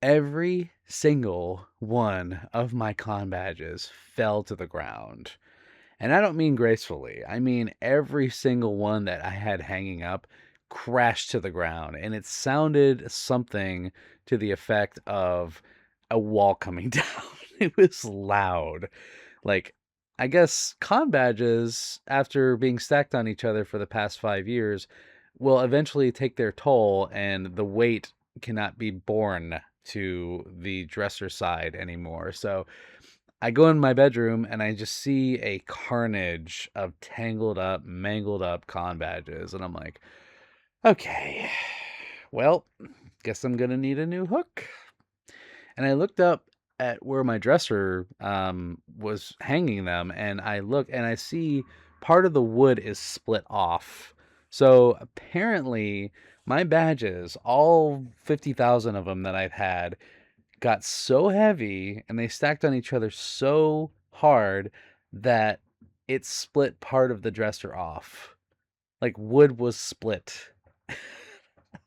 Every single one of my con badges fell to the ground. And I don't mean gracefully. I mean every single one that I had hanging up crashed to the ground. And it sounded something to the effect of a wall coming down. It was loud. Like, I guess con badges, after being stacked on each other for the past 5 years, will eventually take their toll, and the weight cannot be borne to the dresser side anymore. So I go in my bedroom and I just see a carnage of tangled up, mangled up con badges. And I'm like, okay, well, guess I'm going to need a new hook. And I looked up at where my dresser was hanging them, and I look and I see part of the wood is split off. So apparently, my badges, all 50,000 of them that I've had, got so heavy and they stacked on each other so hard that it split part of the dresser off. Like wood was split.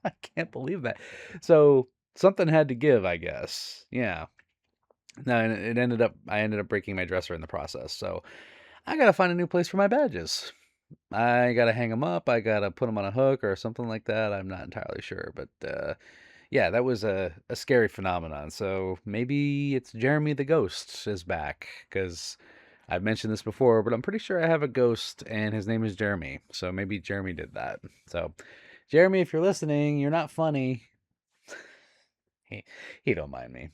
I can't believe that. So something had to give, I guess. Yeah. No, and I ended up breaking my dresser in the process. So I gotta find a new place for my badges. I gotta hang them up. I gotta put them on a hook or something like that. I'm not entirely sure, but yeah, that was a scary phenomenon. So maybe it's Jeremy the Ghost is back because I've mentioned this before, but I'm pretty sure I have a ghost and his name is Jeremy. So maybe Jeremy did that. So Jeremy, if you're listening, you're not funny. He, he don't mind me.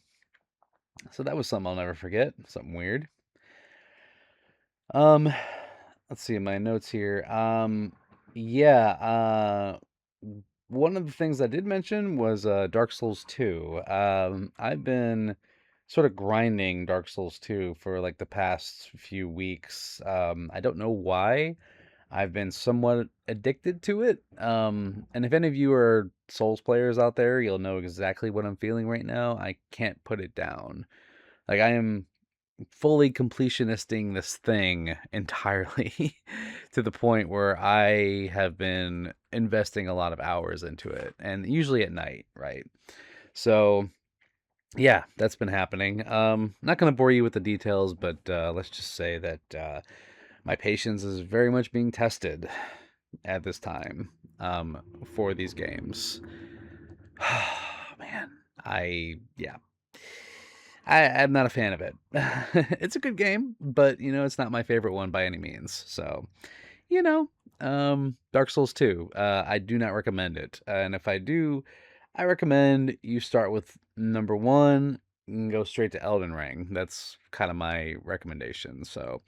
So that was something I'll never forget. Something weird. Um, let's see my notes here. Yeah, one of the things I did mention was Dark Souls 2. I've been sort of grinding Dark Souls 2 for like the past few weeks. I don't know why. I've been somewhat addicted to it. And if any of you are Souls players out there, you'll know exactly what I'm feeling right now. I can't put it down. Like I am fully completionisting this thing entirely to the point where I have been investing a lot of hours into it, and usually at night, right? So Yeah, that's been happening. Not gonna bore you with the details, but let's just say that my patience is very much being tested at this time for these games. Man, yeah, I'm not a fan of it. It's a good game, but it's not my favorite one by any means. So, you know, Dark Souls 2, I do not recommend it. And if I do, I recommend you start with number one and go straight to Elden Ring. That's kind of my recommendation. So,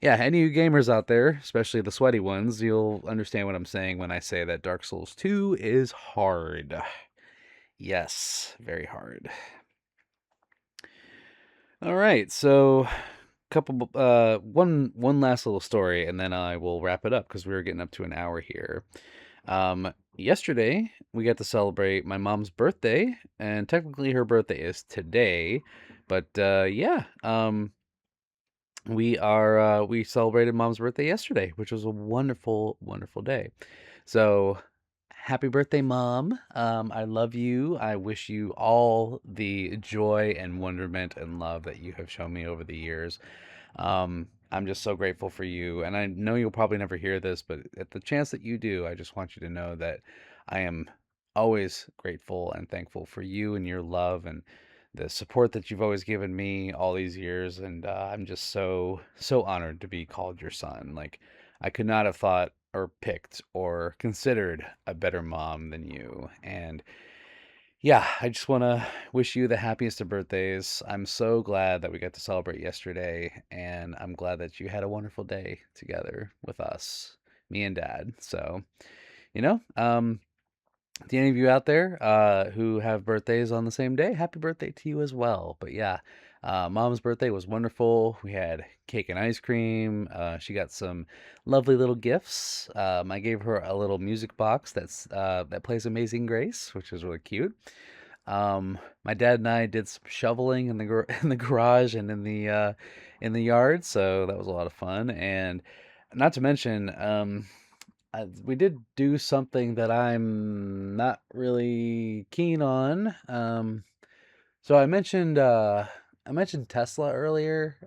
yeah, any of you gamers out there, especially the sweaty ones, you'll understand what I'm saying when I say that Dark Souls 2 is hard. Yes, very hard. All right, so one last little story, and then I will wrap it up because we were getting up to an hour here. Yesterday we got to celebrate my mom's birthday, and technically her birthday is today, but yeah, we celebrated mom's birthday yesterday, which was a wonderful, wonderful day. So happy birthday, mom. I love you. I wish you all the joy and wonderment and love that you have shown me over the years. I'm just so grateful for you. And I know you'll probably never hear this, but at the chance that you do, I just want you to know that I am always grateful and thankful for you and your love and the support that you've always given me all these years. And I'm just so honored to be called your son. Like, I could not have thought or picked or considered a better mom than you. And yeah, I just want to wish you the happiest of birthdays. I'm so glad that we got to celebrate yesterday, and I'm glad that you had a wonderful day together with us, me and Dad. So, you know, to any of you out there who have birthdays on the same day, happy birthday to you as well. But yeah, Mom's birthday was wonderful. We had cake and ice cream. She got some lovely little gifts. I gave her a little music box that plays Amazing Grace, which is really cute. My dad and I did some shoveling in in the garage and in the yard, so that was a lot of fun. And not to mention, we did do something that I'm not really keen on. So I mentioned Tesla earlier.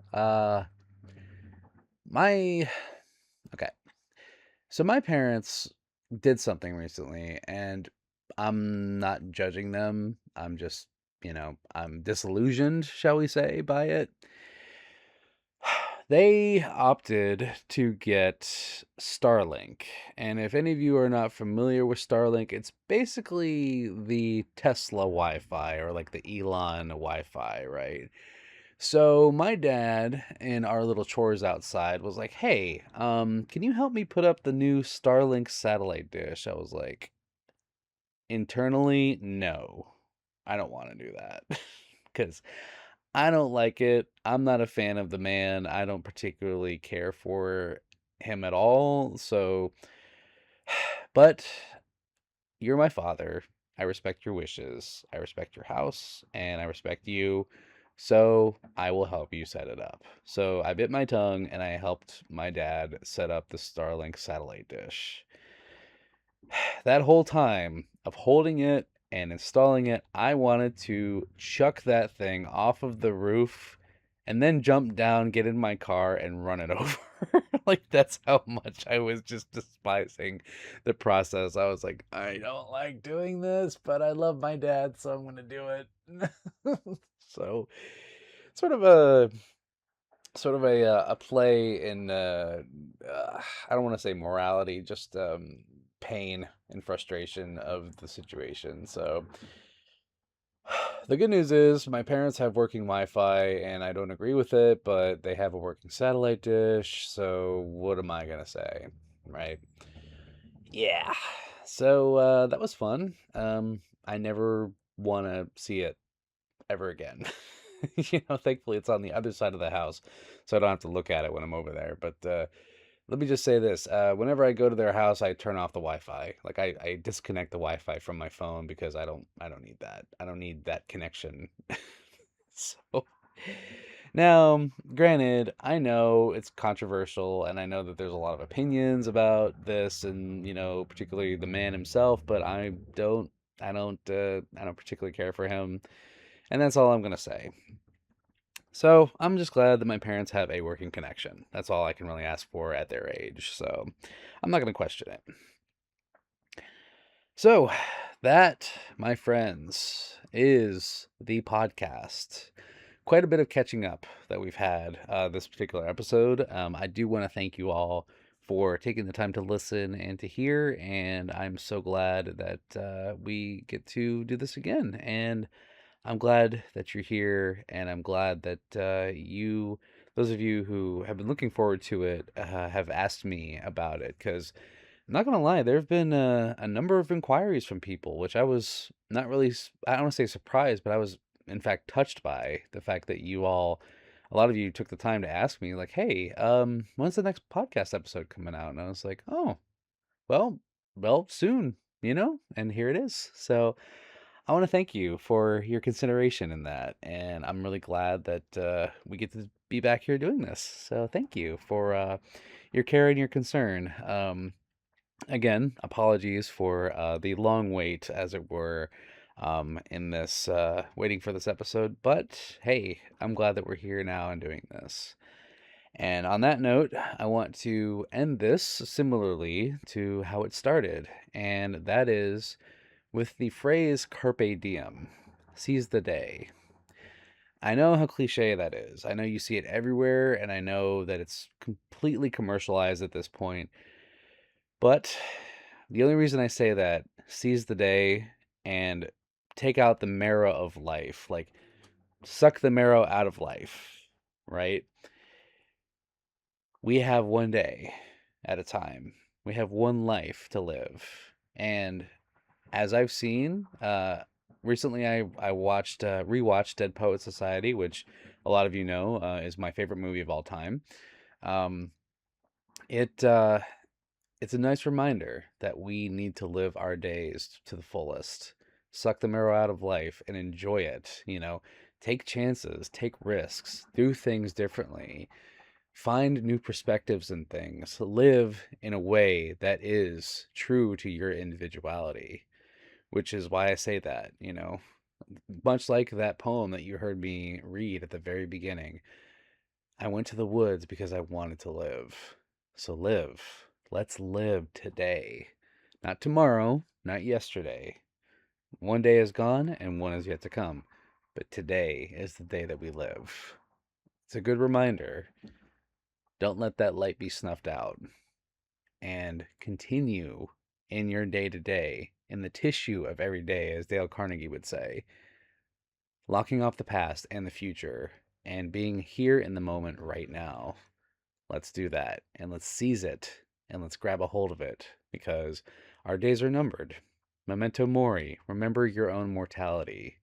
My okay. So my parents did something recently, and I'm not judging them. I'm just, I'm disillusioned, shall we say, by it. They opted to get Starlink. And if any of you are not familiar with Starlink, it's basically the Tesla Wi Fi or like the Elon Wi Fi, right? So my dad in our little chores outside was like, "Hey, can you help me put up the new Starlink satellite dish?" I was like, internally, no, I don't want to do that because I don't like it. I'm not a fan of the man. I don't particularly care for him at all. So, but you're my father. I respect your wishes. I respect your house and I respect you. So I will help you set it up. So I bit my tongue and I helped my dad set up the Starlink satellite dish. That whole time of holding it and installing it, I wanted to chuck that thing off of the roof and then jump down, get in my car, and run it over. Like, that's how much I was just despising the process. I was like, I don't like doing this, but I love my dad, so I'm going to do it. So, sort of a a play in I don't want to say morality, just pain and frustration of the situation. So the good news is my parents have working Wi-Fi and I don't agree with it, but they have a working satellite dish, so what am I gonna say, right? Yeah. So that was fun. I never want to see it ever again. Thankfully it's on the other side of the house, so I don't have to look at it when I'm over there. But let me just say this: whenever I go to their house, I turn off the Wi-Fi. Like I disconnect the Wi-Fi from my phone because I don't need that. I don't need that connection. So now, granted, I know it's controversial, and I know that there's a lot of opinions about this, and particularly the man himself. But I don't particularly care for him. And that's all I'm going to say. So I'm just glad that my parents have a working connection. That's all I can really ask for at their age. So I'm not going to question it. So that, my friends, is the podcast. Quite a bit of catching up that we've had this particular episode. I do want to thank you all for taking the time to listen and to hear, and I'm so glad that we get to do this again. And I'm glad that you're here, and I'm glad that those of you who have been looking forward to it, have asked me about it. Because I'm not gonna lie, there have been a number of inquiries from people, which I was not really, I don't want to say surprised, but I was in fact touched by the fact that a lot of you took the time to ask me, like, hey, when's the next podcast episode coming out? And I was like, oh, well, soon, and here it is. So I want to thank you for your consideration in that, and I'm really glad that we get to be back here doing this. So thank you for your care and your concern. Again, apologies for the long wait, as it were, in this waiting for this episode. But hey, I'm glad that we're here now and doing this. And on that note, I want to end this similarly to how it started, and that is with the phrase carpe diem, seize the day. I know how cliche that is. I know you see it everywhere, and I know that it's completely commercialized at this point. But the only reason I say that, seize the day and take out the marrow of life, like suck the marrow out of life, right? We have one day at a time. We have one life to live. And as I've seen, recently I watched, rewatched Dead Poet Society, which a lot of you know is my favorite movie of all time. Um, it it's a nice reminder that we need to live our days to the fullest, suck the marrow out of life, and enjoy it. Take chances, take risks, do things differently, find new perspectives and things, live in a way that is true to your individuality, which is why I say that, much like that poem that you heard me read at the very beginning. I went to the woods because I wanted to live. So live. Let's live today. Not tomorrow, not yesterday. One day is gone and one is yet to come. But today is the day that we live. It's a good reminder. Don't let that light be snuffed out. And continue in your day to day, in the tissue of every day, as Dale Carnegie would say, locking off the past and the future and being here in the moment right now. Let's do that and let's seize it and let's grab a hold of it because our days are numbered. Memento mori, remember your own mortality.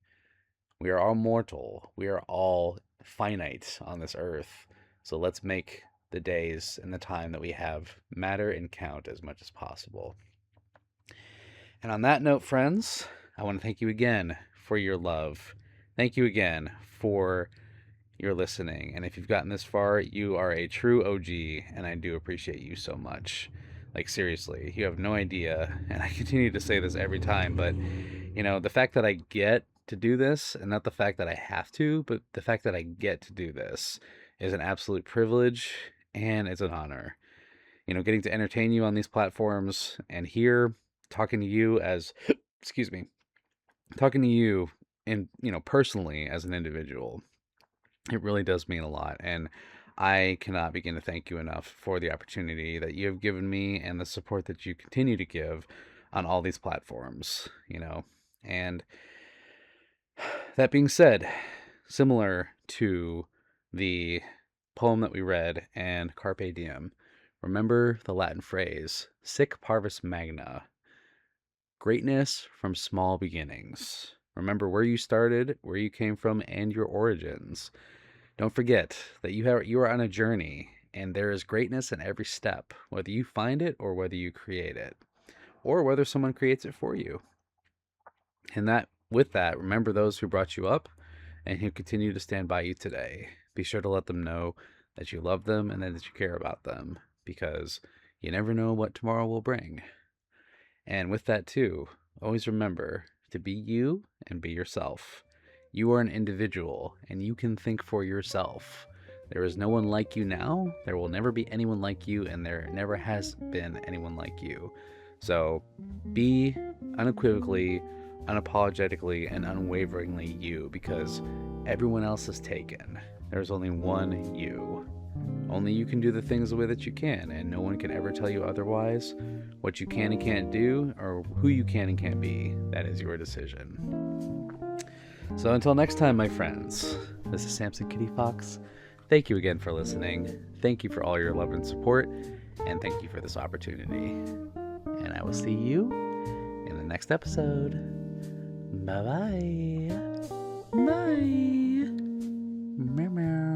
We are all mortal. We are all finite on this earth. So let's make the days and the time that we have matter and count as much as possible. And on that note, friends, I want to thank you again for your love. Thank you again for your listening. And if you've gotten this far, you are a true OG, and I do appreciate you so much. Like, seriously, you have no idea. And I continue to say this every time, but, the fact that I get to do this, and not the fact that I have to, but the fact that I get to do this is an absolute privilege, and it's an honor. Getting to entertain you on these platforms and here talking to you as, excuse me, talking to you in, personally as an individual. It really does mean a lot. And I cannot begin to thank you enough for the opportunity that you have given me and the support that you continue to give on all these platforms, And that being said, similar to the poem that we read and Carpe Diem, remember the Latin phrase, sic Parvis Magna, greatness from small beginnings. Remember where you started, where you came from, and your origins. Don't forget that you are on a journey, and there is greatness in every step, whether you find it or whether you create it, or whether someone creates it for you. And with that, remember those who brought you up and who continue to stand by you today. Be sure to let them know that you love them and that you care about them, because you never know what tomorrow will bring. And with that too, always remember to be you and be yourself. You are an individual, and you can think for yourself. There is no one like you now. There will never be anyone like you, and there never has been anyone like you. So be unequivocally, unapologetically, and unwaveringly you, because everyone else is taken. There's only one you. Only you can do the things the way that you can, and no one can ever tell you otherwise. What you can and can't do, or who you can and can't be, that is your decision. So until next time, my friends, this is Samson Kitty Fox. Thank you again for listening. Thank you for all your love and support, and thank you for this opportunity. And I will see you in the next episode. Bye-bye. Bye. Meow meow.